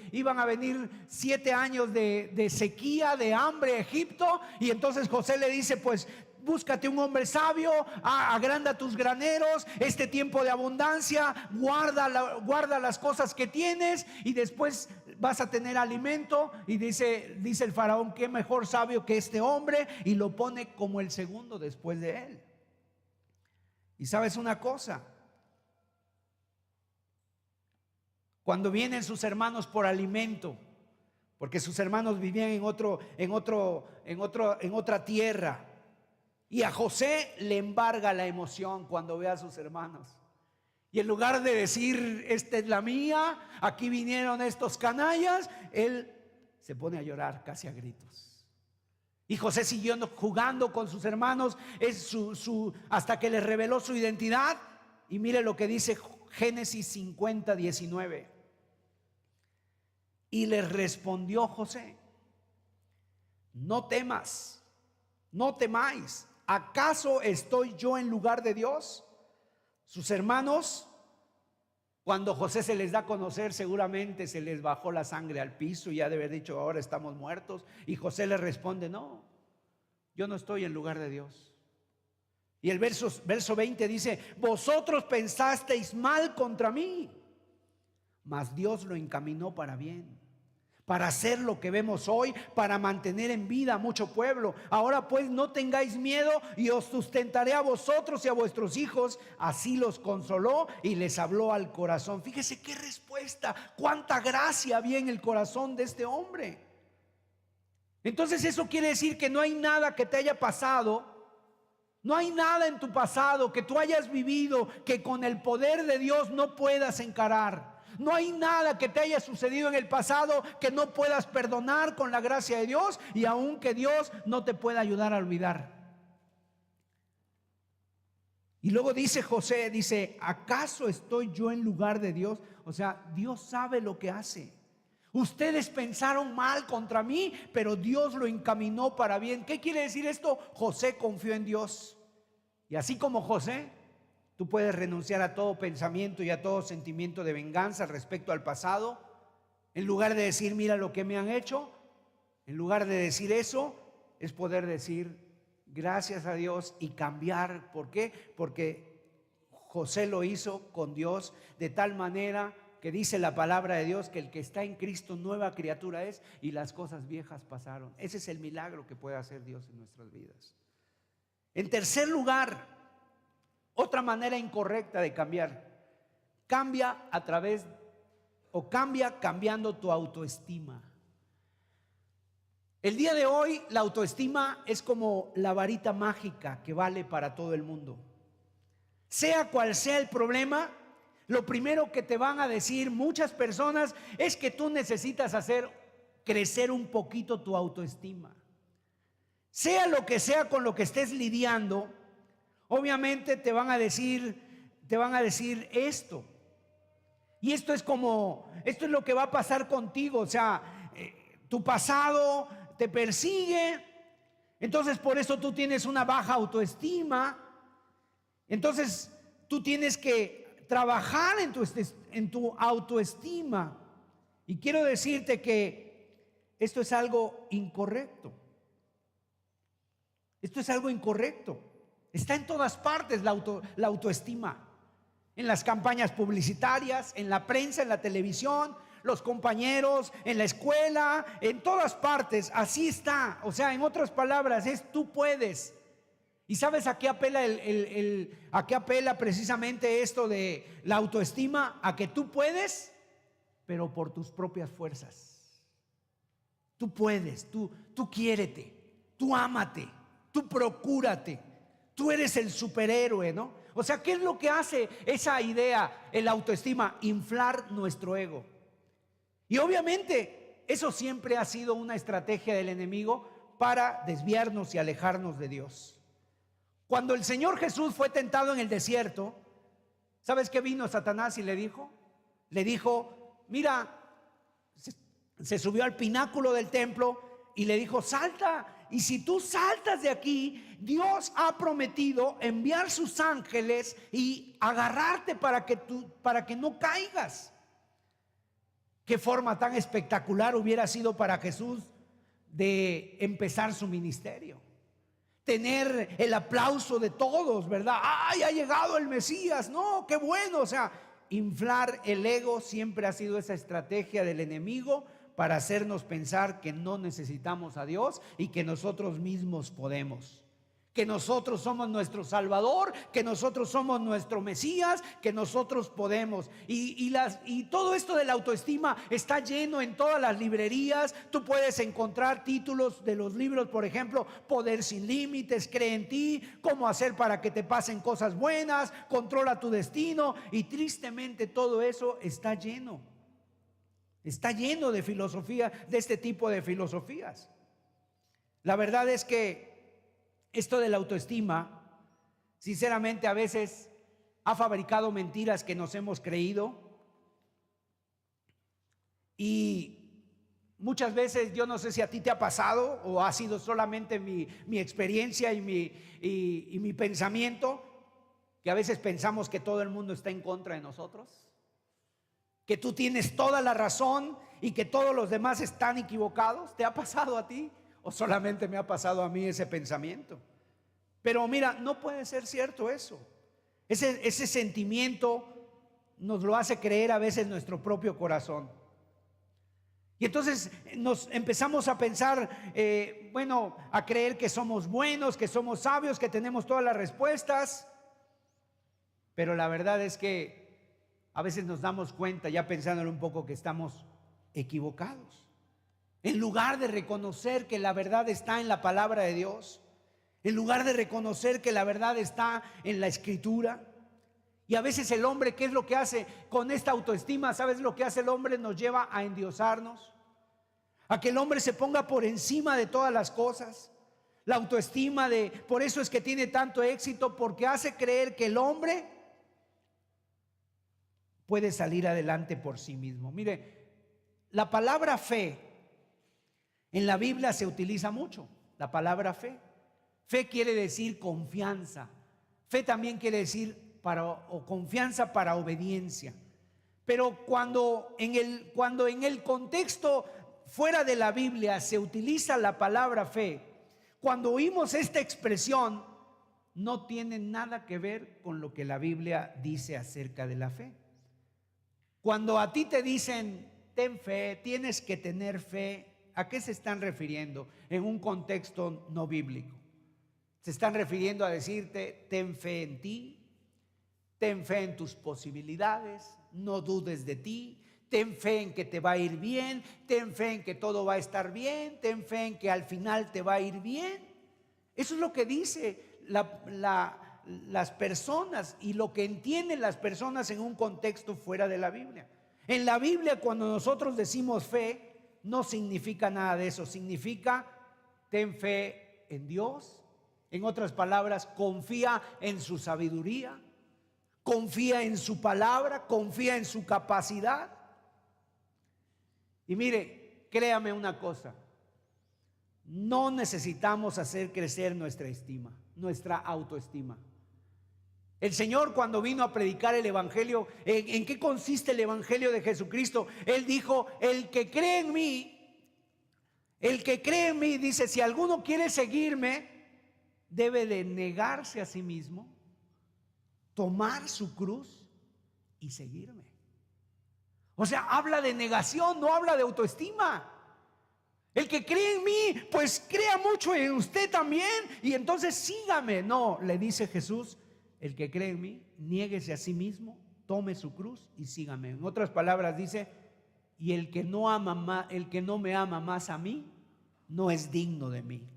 sequía, de hambre a Egipto. Y entonces José le dice: pues búscate un hombre sabio, agranda tus graneros, este tiempo de abundancia, guarda las cosas que tienes y después vas a tener alimento. Y dice el faraón: qué mejor sabio que este hombre, y lo pone como el segundo después de él. Y sabes una cosa, cuando vienen sus hermanos por alimento, porque sus hermanos vivían en otra tierra, y a José le embarga la emoción cuando ve a sus hermanos. Y en lugar de decir: esta es la mía, aquí vinieron estos canallas, él se pone a llorar casi a gritos. Y José siguió jugando con sus hermanos hasta que les reveló su identidad. Y mire lo que dice Génesis 50:19. Y les respondió José: no temas, no temáis. ¿Acaso estoy yo en lugar de Dios? Sus hermanos, cuando José se les da a conocer, seguramente se les bajó la sangre al piso y ha de haber dicho: ahora estamos muertos. Y José les responde: no, yo no estoy en lugar de Dios. Y el verso 20 dice: vosotros pensasteis mal contra mí, mas Dios lo encaminó para bien, para hacer lo que vemos hoy, para mantener en vida a mucho pueblo. Ahora pues no tengáis miedo, y os sustentaré a vosotros y a vuestros hijos. Así los consoló y les habló al corazón. Fíjese qué respuesta, cuánta gracia había en el corazón de este hombre. Entonces eso quiere decir que no hay nada que te haya pasado, no hay nada en tu pasado que tú hayas vivido que con el poder de Dios no puedas encarar. No hay nada que te haya sucedido en el pasado que no puedas perdonar con la gracia de Dios, y aun que Dios no te pueda ayudar a olvidar. Y luego dice José, dice, ¿acaso estoy yo en lugar de Dios? O sea, Dios sabe lo que hace. Ustedes pensaron mal contra mí, pero Dios lo encaminó para bien. ¿Qué quiere decir esto? José confió en Dios. Y así como José, tú puedes renunciar a todo pensamiento y a todo sentimiento de venganza respecto al pasado. En lugar de decir, mira lo que me han hecho, en lugar de decir eso, es poder decir, gracias a Dios, y cambiar. ¿Por qué? Porque José lo hizo con Dios de tal manera que dice la palabra de Dios que el que está en Cristo nueva criatura es, y las cosas viejas pasaron. Ese es el milagro que puede hacer Dios en nuestras vidas. En tercer lugar, otra manera incorrecta de cambiar. Cambia a través, o cambia cambiando tu autoestima. El día de hoy la autoestima es como la varita mágica que vale para todo el mundo. Sea cual sea el problema, lo primero que te van a decir muchas personas es que tú necesitas hacer crecer un poquito tu autoestima. Sea lo que sea con lo que estés lidiando, obviamente te van a decir esto. Y esto es lo que va a pasar contigo. O sea, tu pasado te persigue, entonces por eso tú tienes una baja autoestima. Entonces tú tienes que trabajar en tu autoestima. Y quiero decirte que esto es algo incorrecto. Esto es algo incorrecto. Está en todas partes la autoestima. En las campañas publicitarias, en la prensa, en la televisión, los compañeros, en la escuela, en todas partes. Así está. O sea, en otras palabras, es tú puedes. ¿Y sabes a qué apela a qué apela precisamente esto de la autoestima? A que tú puedes, pero por tus propias fuerzas. Tú puedes, tú quiérete, tú ámate, tú procúrate, tú eres el superhéroe, ¿no? O sea, ¿qué es lo que hace esa idea, el autoestima? Inflar nuestro ego. Y obviamente eso siempre ha sido una estrategia del enemigo para desviarnos y alejarnos de Dios. Cuando el Señor Jesús fue tentado en el desierto, ¿sabes qué vino Satanás y le dijo? Le dijo, mira, se subió al pináculo del templo y le dijo, salta. Y si tú saltas de aquí, Dios ha prometido enviar sus ángeles y agarrarte para que no caigas. Qué forma tan espectacular hubiera sido para Jesús de empezar su ministerio. Tener el aplauso de todos, ¿verdad? ¡Ay, ha llegado el Mesías! No, qué bueno. O sea, inflar el ego siempre ha sido esa estrategia del enemigo para hacernos pensar que no necesitamos a Dios y que nosotros mismos podemos. Que nosotros somos nuestro Salvador, que nosotros somos nuestro Mesías, que nosotros podemos. Y todo esto de la autoestima está lleno en todas las librerías. Tú puedes encontrar títulos de los libros, por ejemplo, Poder sin límites, Cree en ti, Cómo hacer para que te pasen cosas buenas, Controla tu destino. Y tristemente todo eso está lleno. Está lleno de filosofía, de este tipo de filosofías. La verdad es que esto de la autoestima, sinceramente, a veces ha fabricado mentiras que nos hemos creído. Y muchas veces, yo no sé si a ti te ha pasado o ha sido solamente mi experiencia y mi pensamiento, que a veces pensamos que todo el mundo está en contra de nosotros, que tú tienes toda la razón y que todos los demás están equivocados. ¿Te ha pasado a ti? ¿O solamente me ha pasado a mí ese pensamiento? Pero mira, no puede ser cierto eso. Ese sentimiento nos lo hace creer a veces nuestro propio corazón. Y entonces nos empezamos a pensar, a creer que somos buenos, que somos sabios, que tenemos todas las respuestas. Pero la verdad es que a veces nos damos cuenta, ya pensándolo un poco, que estamos equivocados. En lugar de reconocer que la verdad está en la palabra de Dios, en lugar de reconocer que la verdad está en la Escritura. Y a veces el hombre, ¿qué es lo que hace con esta autoestima? ¿Sabes lo que hace el hombre? Nos lleva a endiosarnos, a que el hombre se ponga por encima de todas las cosas. La autoestima, por eso es que tiene tanto éxito, porque hace creer que el hombre puede salir adelante por sí mismo. Mire, la palabra fe en la Biblia se utiliza mucho. La palabra fe. Fe quiere decir confianza. Fe también quiere decir confianza para obediencia. Pero cuando en el contexto fuera de la Biblia se utiliza la palabra fe, cuando oímos esta expresión, no tiene nada que ver con lo que la Biblia dice acerca de la fe. Cuando a ti te dicen, ten fe, tienes que tener fe, ¿a qué se están refiriendo? En un contexto no bíblico. Se están refiriendo a decirte, ten fe en ti, ten fe en tus posibilidades, no dudes de ti, ten fe en que te va a ir bien, ten fe en que todo va a estar bien, ten fe en que al final te va a ir bien. Eso es lo que dice las personas y lo que entienden las personas en un contexto fuera de la Biblia. En la Biblia, cuando nosotros decimos fe, no significa nada de eso. Significa ten fe en Dios. En otras palabras, confía en su sabiduría, confía en su palabra, confía en su capacidad. Y mire, créame una cosa, no necesitamos hacer crecer nuestra estima, nuestra autoestima. El Señor, cuando vino a predicar el evangelio, ¿en qué consiste el evangelio de Jesucristo? Él dijo, el que cree en mí, dice, si alguno quiere seguirme, debe de negarse a sí mismo, tomar su cruz y seguirme. O sea, habla de negación, no habla de autoestima. El que cree en mí, pues crea mucho en usted también, y entonces sígame. No, le dice Jesús, el que cree en mí, niéguese a sí mismo, tome su cruz y sígame. En otras palabras dice, y el que no me ama más a mí, no es digno de mí.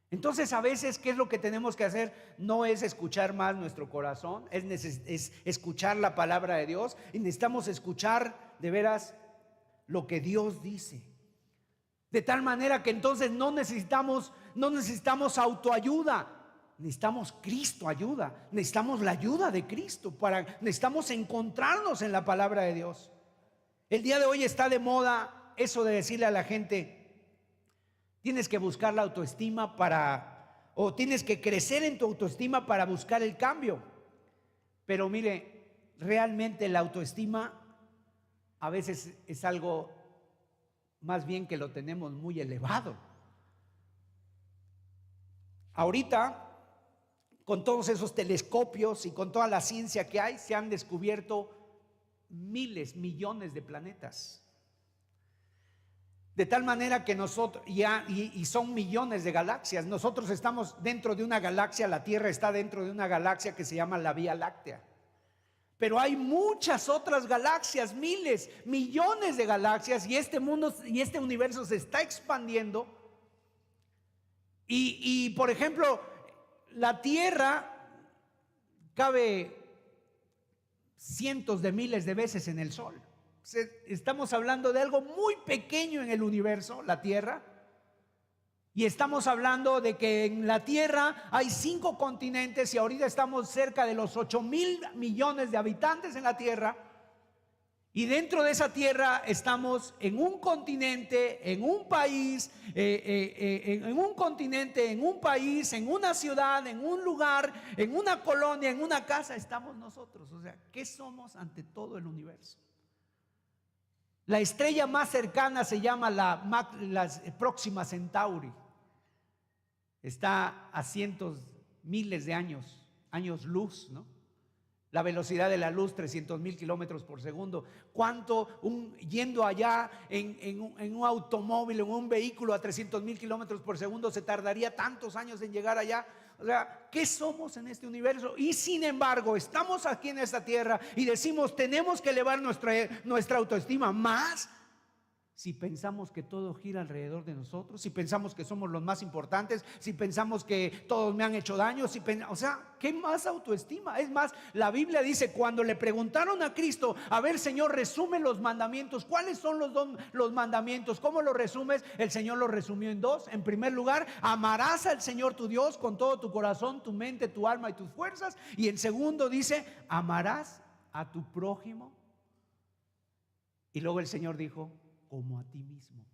Entonces a veces, ¿qué es lo que tenemos que hacer? No es escuchar más nuestro corazón, es escuchar la palabra de Dios, y necesitamos escuchar de veras lo que Dios dice. De tal manera que entonces no necesitamos autoayuda, necesitamos Cristo ayuda, necesitamos la ayuda de Cristo, necesitamos encontrarnos en la palabra de Dios. El día de hoy está de moda eso de decirle a la gente, tienes que buscar la autoestima o tienes que crecer en tu autoestima para buscar el cambio. Pero mire, realmente la autoestima a veces es algo más bien que lo tenemos muy elevado. Ahorita, con todos esos telescopios y con toda la ciencia que hay, se han descubierto miles, millones de planetas. De tal manera que nosotros, y son millones de galaxias, nosotros estamos dentro de una galaxia, la Tierra está dentro de una galaxia que se llama la Vía Láctea. Pero hay muchas otras galaxias, miles, millones de galaxias, y este mundo y este universo se está expandiendo. Y por ejemplo, la Tierra cabe cientos de miles de veces en el Sol. Estamos hablando de algo muy pequeño en el universo, la Tierra. Y estamos hablando de que en la Tierra hay 5 continentes y ahorita estamos cerca de los 8,000 millones de habitantes en la Tierra. Y dentro de esa Tierra estamos en un continente, en un país, en un continente, en un país, en una ciudad, en un lugar, en una colonia, en una casa, estamos nosotros. O sea, ¿qué somos ante todo el universo? La estrella más cercana se llama la Próxima Centauri. Está a cientos, miles de años luz, ¿no? La velocidad de la luz, 300,000 kilómetros por segundo. ¿Cuánto yendo allá en un automóvil, en un vehículo a 300,000 kilómetros por segundo se tardaría tantos años en llegar allá? O sea, ¿qué somos en este universo? Y sin embargo, estamos aquí en esta tierra y decimos, tenemos que elevar nuestra autoestima más. Si pensamos que todo gira alrededor de nosotros, si pensamos que somos los más importantes, si pensamos que todos me han hecho daño, o sea, ¿qué más autoestima? Es más, la Biblia dice, cuando le preguntaron a Cristo, a ver, Señor, resume los mandamientos. ¿Cuáles son los mandamientos? ¿Cómo los resumes? El Señor los resumió en dos. En primer lugar, amarás al Señor tu Dios con todo tu corazón, tu mente, tu alma y tus fuerzas. Y en segundo dice, amarás a tu prójimo. Y luego el Señor dijo, como a ti mismo.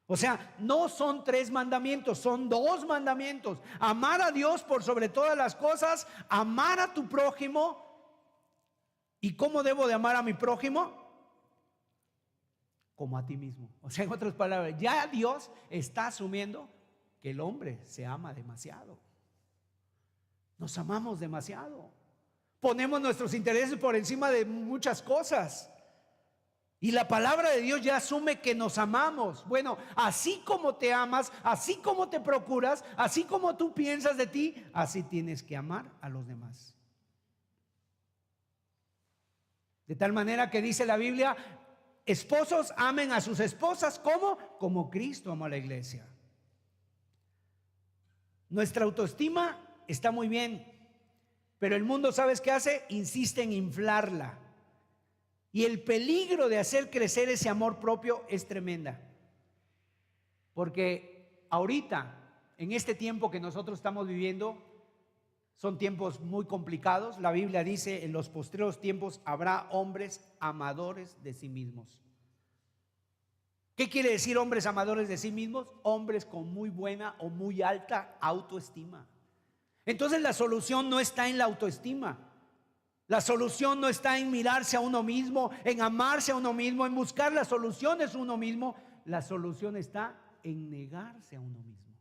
O sea, no son 3 mandamientos, son 2 mandamientos. Amar a Dios por sobre todas las cosas, amar a tu prójimo. ¿Y cómo debo de amar a mi prójimo? Como a ti mismo. O sea, en otras palabras, ya Dios está asumiendo que el hombre se ama demasiado. Nos amamos demasiado. Ponemos nuestros intereses por encima de muchas cosas. Y la palabra de Dios ya asume que nos amamos. Bueno, así como te amas, así como te procuras, así como tú piensas de ti, así tienes que amar a los demás. De tal manera que dice la Biblia, esposos amen a sus esposas, ¿cómo? Como Cristo amó a la iglesia. Nuestra autoestima está muy bien, pero el mundo, ¿sabes qué hace? Insiste en inflarla. Y el peligro de hacer crecer ese amor propio es tremenda. Porque ahorita, en este tiempo que nosotros estamos viviendo, son tiempos muy complicados. La Biblia dice, en los postreros tiempos habrá hombres amadores de sí mismos. ¿Qué quiere decir hombres amadores de sí mismos? Hombres con muy buena o muy alta autoestima. Entonces la solución no está en la autoestima. La solución no está en mirarse a uno mismo, en amarse a uno mismo, en buscar las soluciones a uno mismo. La solución está en negarse a uno mismo.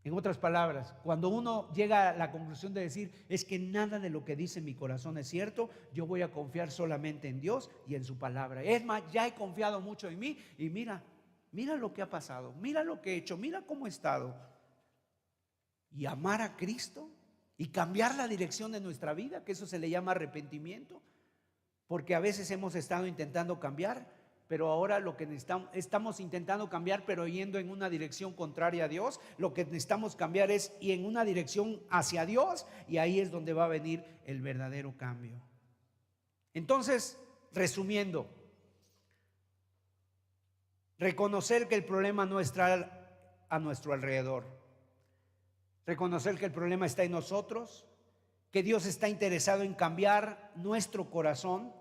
En otras palabras, cuando uno llega a la conclusión de decir, es que nada de lo que dice mi corazón es cierto, yo voy a confiar solamente en Dios y en su palabra. Es más, ya he confiado mucho en mí y mira lo que ha pasado, mira lo que he hecho, mira cómo he estado. Y amar a Cristo y cambiar la dirección de nuestra vida, que eso se le llama arrepentimiento, porque a veces hemos estado intentando cambiar, pero ahora lo que estamos intentando cambiar, pero yendo en una dirección contraria a Dios. Lo que necesitamos cambiar es ir en una dirección hacia Dios, y ahí es donde va a venir el verdadero cambio. Entonces, resumiendo, reconocer que el problema no está a nuestro alrededor. Reconocer que el problema está en nosotros, que Dios está interesado en cambiar nuestro corazón,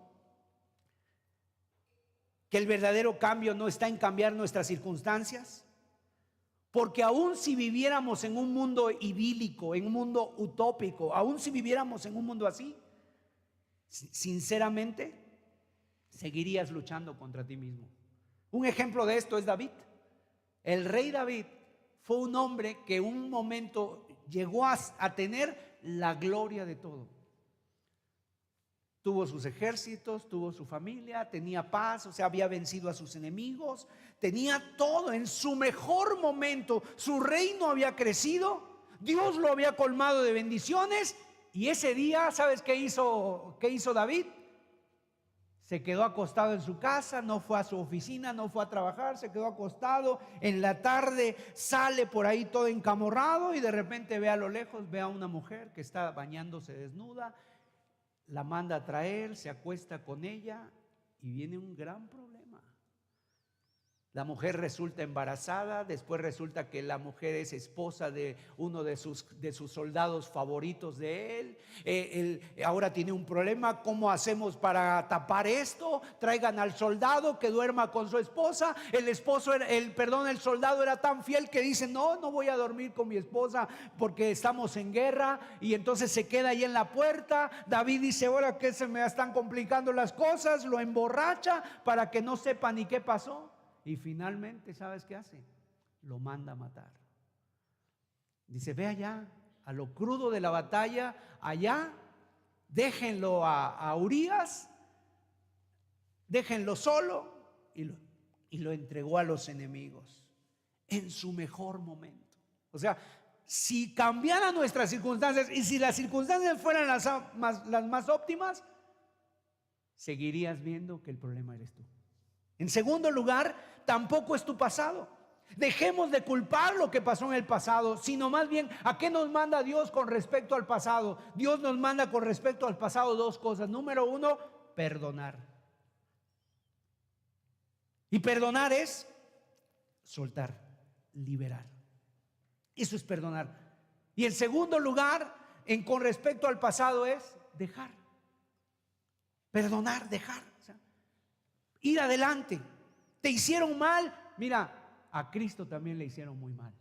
que el verdadero cambio no está en cambiar nuestras circunstancias, porque aun si viviéramos en un mundo idílico, en un mundo utópico, aun si viviéramos en un mundo así, sinceramente seguirías luchando contra ti mismo. Un ejemplo de esto es David. El rey David fue un hombre que en un momento llegó a tener la gloria de todo. Tuvo sus ejércitos, tuvo su familia, tenía paz, o sea, había vencido a sus enemigos, tenía todo en su mejor momento. Su reino había crecido, Dios lo había colmado de bendiciones, y ese día, ¿sabes qué hizo David? Se quedó acostado en su casa, no fue a su oficina, no fue a trabajar, se quedó acostado. En la tarde sale por ahí todo encamorrado y de repente ve a lo lejos, ve a una mujer que está bañándose desnuda, la manda a traer, se acuesta con ella y viene un gran problema. La mujer resulta embarazada, después resulta que la mujer es esposa de uno de sus soldados favoritos de él. Él ahora tiene un problema. ¿Cómo hacemos para tapar esto? Traigan al soldado que duerma con su esposa. El soldado era tan fiel que dice, no voy a dormir con mi esposa porque estamos en guerra. Y entonces se queda ahí en la puerta. David dice, ahora que se me están complicando las cosas, lo emborracha para que no sepa ni qué pasó. Y finalmente, ¿sabes qué hace? Lo manda a matar. Dice, ve allá a lo crudo de la batalla allá, déjenlo a Urías, déjenlo solo, y lo entregó a los enemigos en su mejor momento. O sea, si cambiaran nuestras circunstancias y si las circunstancias fueran las más óptimas, seguirías viendo que el problema eres tú. En segundo lugar, tampoco es tu pasado. Dejemos de culpar lo que pasó en el pasado, sino más bien a qué nos manda Dios con respecto al pasado. Dios nos manda con respecto al pasado dos cosas. Número uno, perdonar. Y perdonar es soltar, liberar. Eso es perdonar. Y en segundo lugar, con respecto al pasado, es dejar. Perdonar, dejar. O sea, ir adelante. Te hicieron mal. Mira, a Cristo también le hicieron muy mal.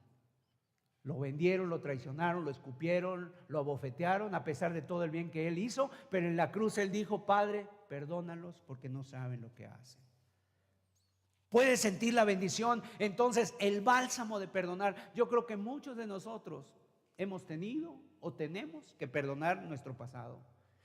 Lo vendieron, lo traicionaron, lo escupieron, lo abofetearon, a pesar de todo el bien que Él hizo. Pero en la cruz Él dijo: Padre, perdónalos porque no saben lo que hacen. Puedes sentir la bendición. Entonces, el bálsamo de perdonar. Yo creo que muchos de nosotros hemos tenido o tenemos que perdonar nuestro pasado.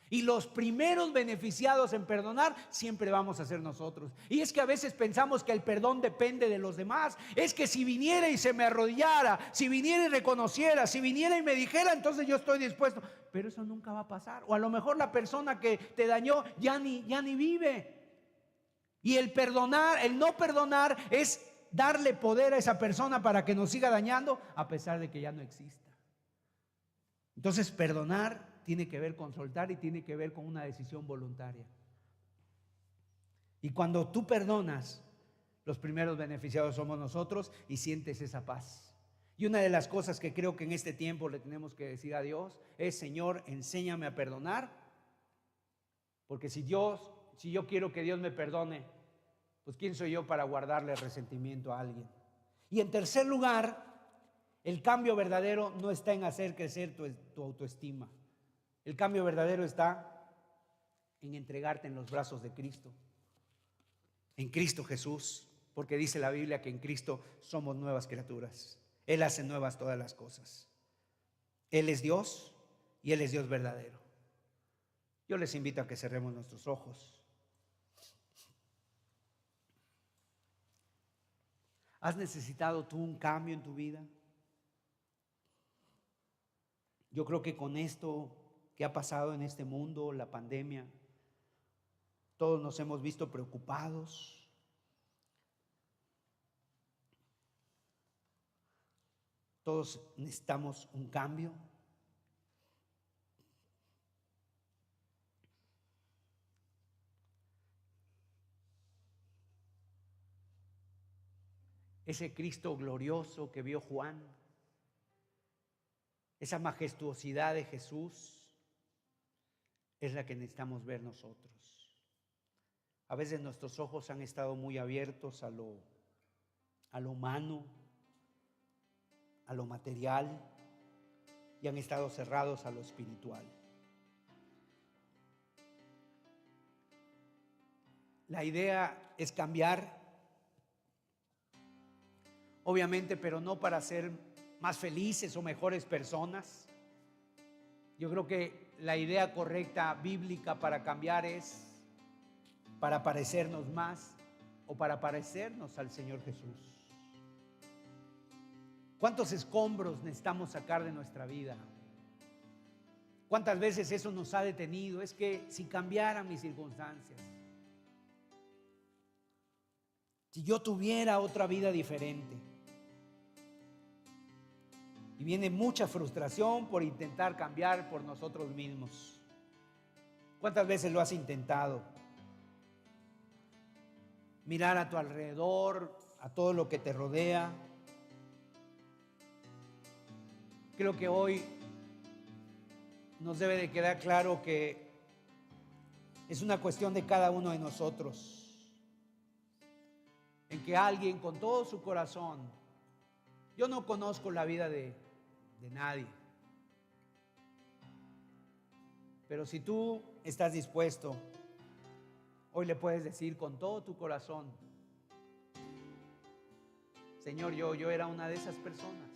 Y los primeros beneficiados en perdonar siempre vamos a ser nosotros. Y es que a veces pensamos que el perdón depende de los demás. Es que si viniera y se me arrodillara, si viniera y reconociera, si viniera y me dijera, entonces yo estoy dispuesto. Pero eso nunca va a pasar. O a lo mejor la persona que te dañó ya ni vive. Y el perdonar, el no perdonar, es darle poder a esa persona para que nos siga dañando a pesar de que ya no exista. Entonces, perdonar tiene que ver con soltar y tiene que ver con una decisión voluntaria. Y cuando tú perdonas, los primeros beneficiados somos nosotros y sientes esa paz. Y una de las cosas que creo que en este tiempo le tenemos que decir a Dios es: Señor, enséñame a perdonar, porque si yo quiero que Dios me perdone, pues ¿quién soy yo para guardarle resentimiento a alguien? Y en tercer lugar, el cambio verdadero no está en hacer crecer tu autoestima. El cambio verdadero está en entregarte en los brazos de Cristo, en Cristo Jesús, porque dice la Biblia que en Cristo somos nuevas criaturas. Él hace nuevas todas las cosas. Él es Dios y Él es Dios verdadero. Yo les invito a que cerremos nuestros ojos. ¿Has necesitado tú un cambio en tu vida? Yo creo que con esto que ha pasado en este mundo, la pandemia, todos nos hemos visto preocupados. Todos necesitamos un cambio. Ese Cristo glorioso que vio Juan, esa majestuosidad de Jesús, es la que necesitamos ver nosotros. A veces nuestros ojos han estado muy abiertos a lo humano, a lo material, y han estado cerrados a lo espiritual. La idea es cambiar, obviamente, pero no para ser más felices o mejores personas. Yo creo que la idea correcta bíblica para cambiar es para parecernos más o para parecernos al Señor Jesús. ¿Cuántos escombros necesitamos sacar de nuestra vida? ¿Cuántas veces eso nos ha detenido? Es que si cambiaran mis circunstancias, si yo tuviera otra vida diferente. Y viene mucha frustración por intentar cambiar por nosotros mismos. ¿Cuántas veces lo has intentado? Mirar a tu alrededor, a todo lo que te rodea. Creo que hoy nos debe de quedar claro que es una cuestión de cada uno de nosotros, en que alguien con todo su corazón, yo no conozco la vida de nadie, pero si tú estás dispuesto, hoy le puedes decir con todo tu corazón: Señor, yo era una de esas personas.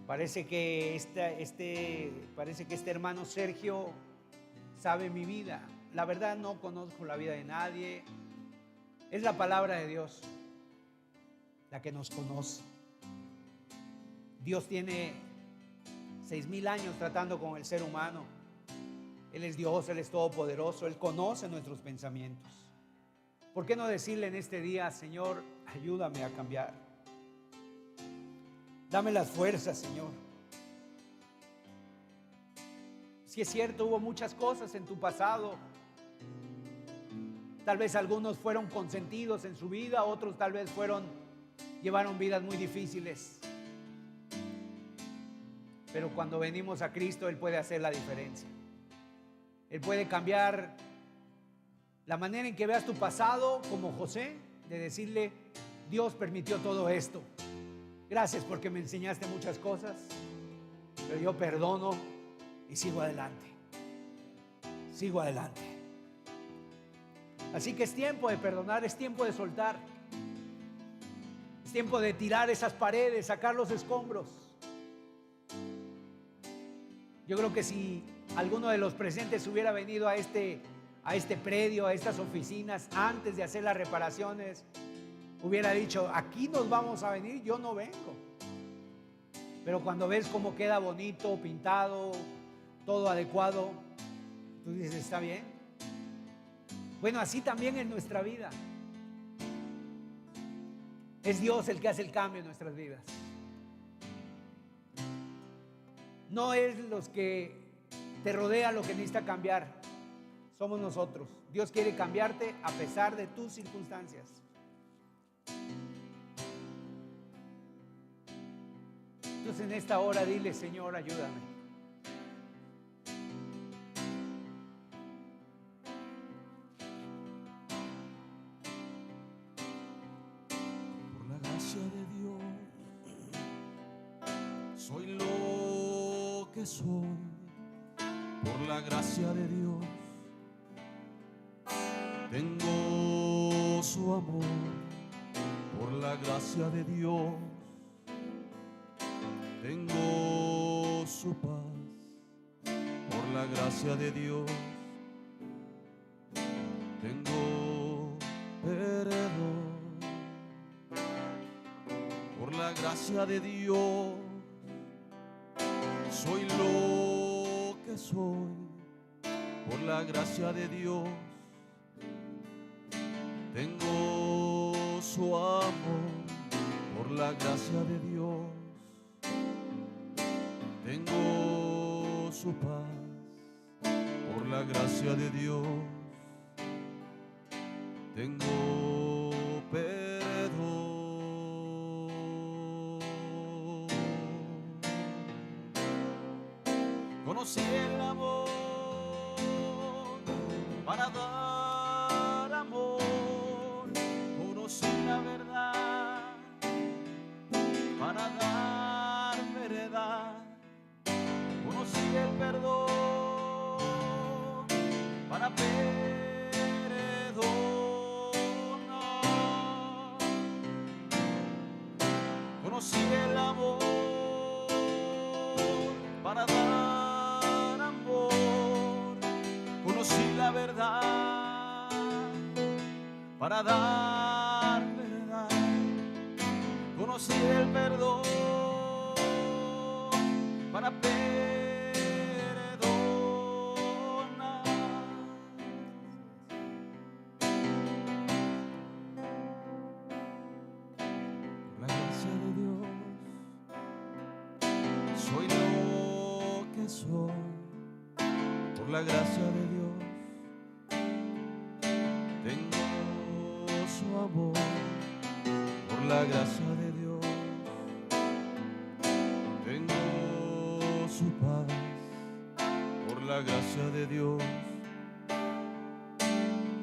Parece que este hermano Sergio sabe mi vida. La verdad no conozco la vida de nadie. Es la palabra de Dios la que nos conoce. Dios tiene 6,000 años tratando con el ser humano. Él es Dios, Él es todopoderoso, Él conoce nuestros pensamientos. ¿Por qué no decirle en este día: Señor, ayúdame a cambiar? Dame las fuerzas, Señor. Si es cierto, hubo muchas cosas en tu pasado. Tal vez algunos fueron consentidos en su vida, otros tal vez llevaron vidas muy difíciles. Pero cuando venimos a Cristo, Él puede hacer la diferencia. Él puede cambiar la manera en que veas tu pasado, como José, de decirle: Dios permitió todo esto. Gracias porque me enseñaste muchas cosas, pero yo perdono y sigo adelante. Sigo adelante. Así que es tiempo de perdonar, es tiempo de soltar. Es tiempo de tirar esas paredes, sacar los escombros. Yo creo que si alguno de los presentes hubiera venido a este predio, a estas oficinas, antes de hacer las reparaciones, hubiera dicho: aquí nos vamos a venir, yo no vengo. Pero cuando ves cómo queda bonito, pintado, todo adecuado, tú dices: está bien. Bueno, así también en nuestra vida. Es Dios el que hace el cambio en nuestras vidas. No es los que te rodea lo que necesita cambiar, somos nosotros. Dios quiere cambiarte a pesar de tus circunstancias. Entonces en esta hora dile: Señor, ayúdame. Por la gracia de Dios soy lo que soy. Por la gracia de Dios tengo su amor. Por la gracia de Dios tengo su paz. Por la gracia de Dios tengo perdón. Por la gracia de Dios soy lo que soy. Por la gracia de Dios tengo su amor. Por la gracia de Dios tengo su paz. Por la gracia de Dios tengo perdón. Conocí el amor para dar amor. Conocí la verdad para dar verdad. Conocí el perdón para perdonar. Conocí el amor para dar amor. Conocí la verdad para dar verdad. Conocí el perdón para perdonar. Por la gracia de Dios soy lo que soy. Por la gracia de Dios tengo su amor. Por la gracia de Dios tengo su paz. Por la gracia de Dios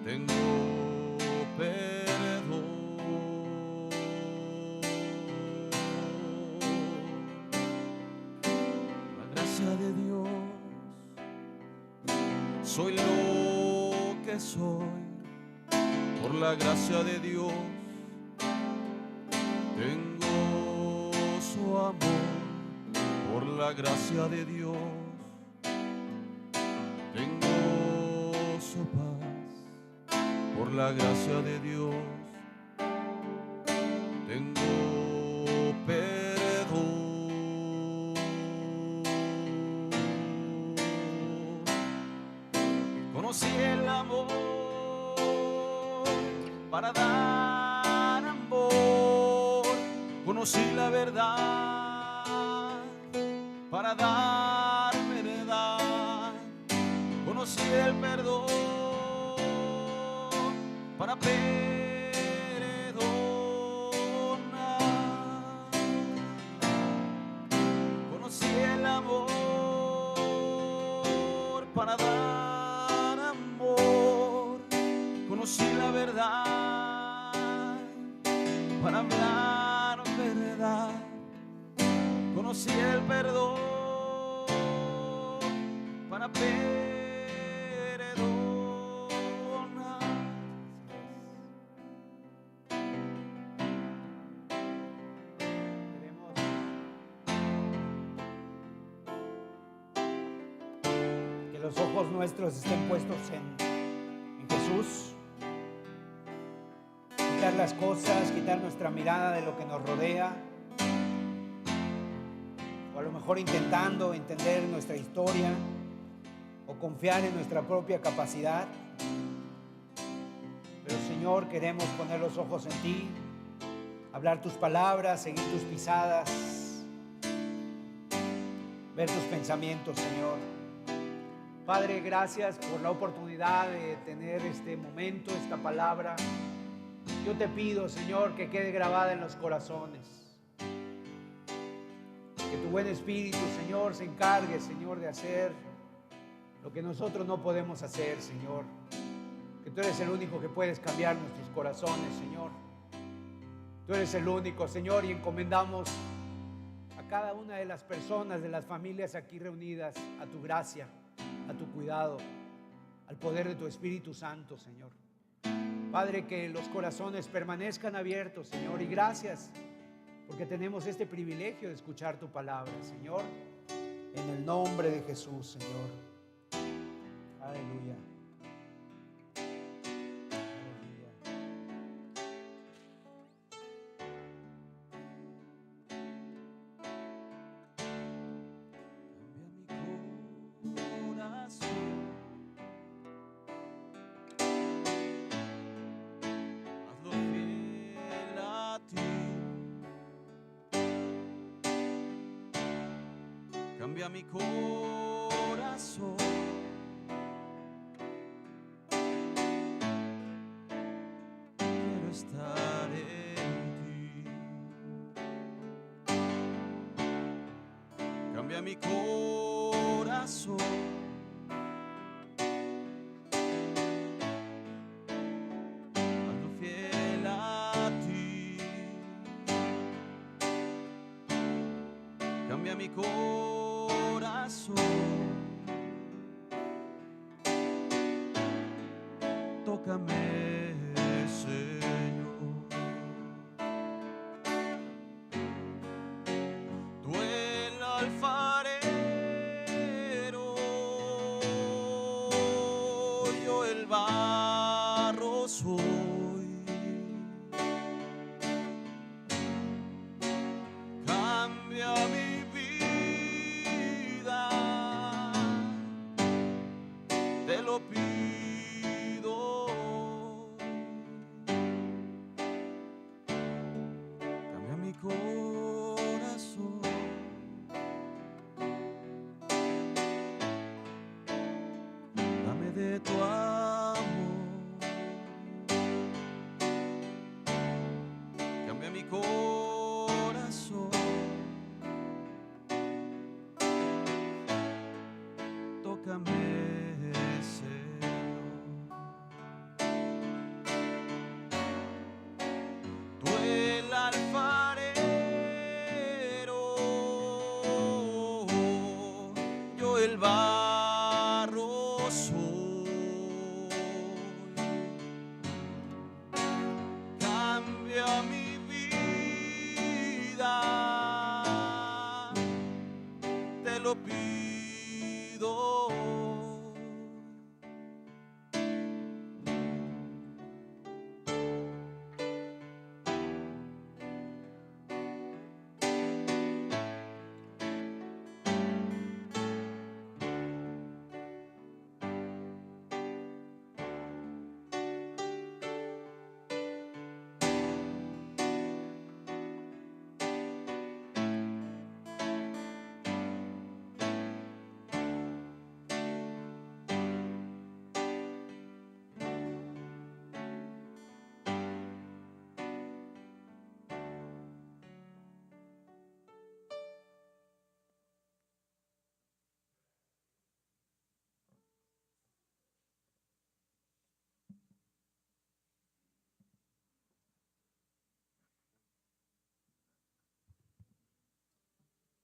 tengo perdón. Por la gracia de Dios soy lo que soy. Por la gracia de Dios tengo su amor. la gracia de Dios tengo su paz, por la gracia de Dios tengo perdón. Conocí el amor para dar amor, conocí la verdad para dar verdad, conocí el perdón para perdonar, conocí el amor para dar amor, conocí la verdad para hablar verdad, conocí el perdón para perdonar. Queremos que los ojos nuestros estén puestos en Jesús. Quitar las cosas, quitar nuestra mirada de lo que nos rodea, o a lo mejor intentando entender nuestra historia o confiar en nuestra propia capacidad. Pero Señor, queremos poner los ojos en ti, hablar tus palabras, seguir tus pisadas, ver tus pensamientos, Señor. Padre, gracias por la oportunidad de tener este momento, esta palabra. Yo te pido, Señor, que quede grabada en los corazones. Que tu buen espíritu, Señor, se encargue, Señor, de hacer lo que nosotros no podemos hacer, Señor. Que tú eres el único que puedes cambiar nuestros corazones, Señor. Tú eres el único, Señor, y encomendamos a cada una de las personas, de las familias aquí reunidas, a tu gracia, a tu cuidado, al poder de tu Espíritu Santo, Señor. Padre, que los corazones permanezcan abiertos, Señor, y gracias porque tenemos este privilegio de escuchar tu palabra, Señor, en el nombre de Jesús, Señor. Aleluya. Aleluya. Cambia mi corazón, quiero estar en ti. Cambia mi corazón, hazlo fiel a ti. Cambia mi corazón, tócame, Señor. Tú el alfarero, yo el barro soy. Cambia mi vida, te lo pido. lo pido.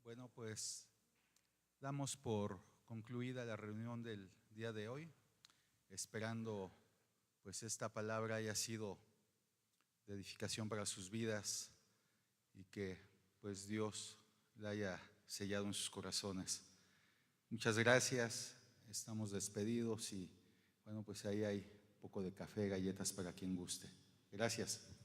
Bueno, pues damos por concluida la reunión del día de hoy, esperando pues esta palabra haya sido de edificación para sus vidas y que pues Dios la haya sellado en sus corazones. Muchas gracias, estamos despedidos y bueno, pues ahí hay un poco de café, galletas para quien guste. Gracias.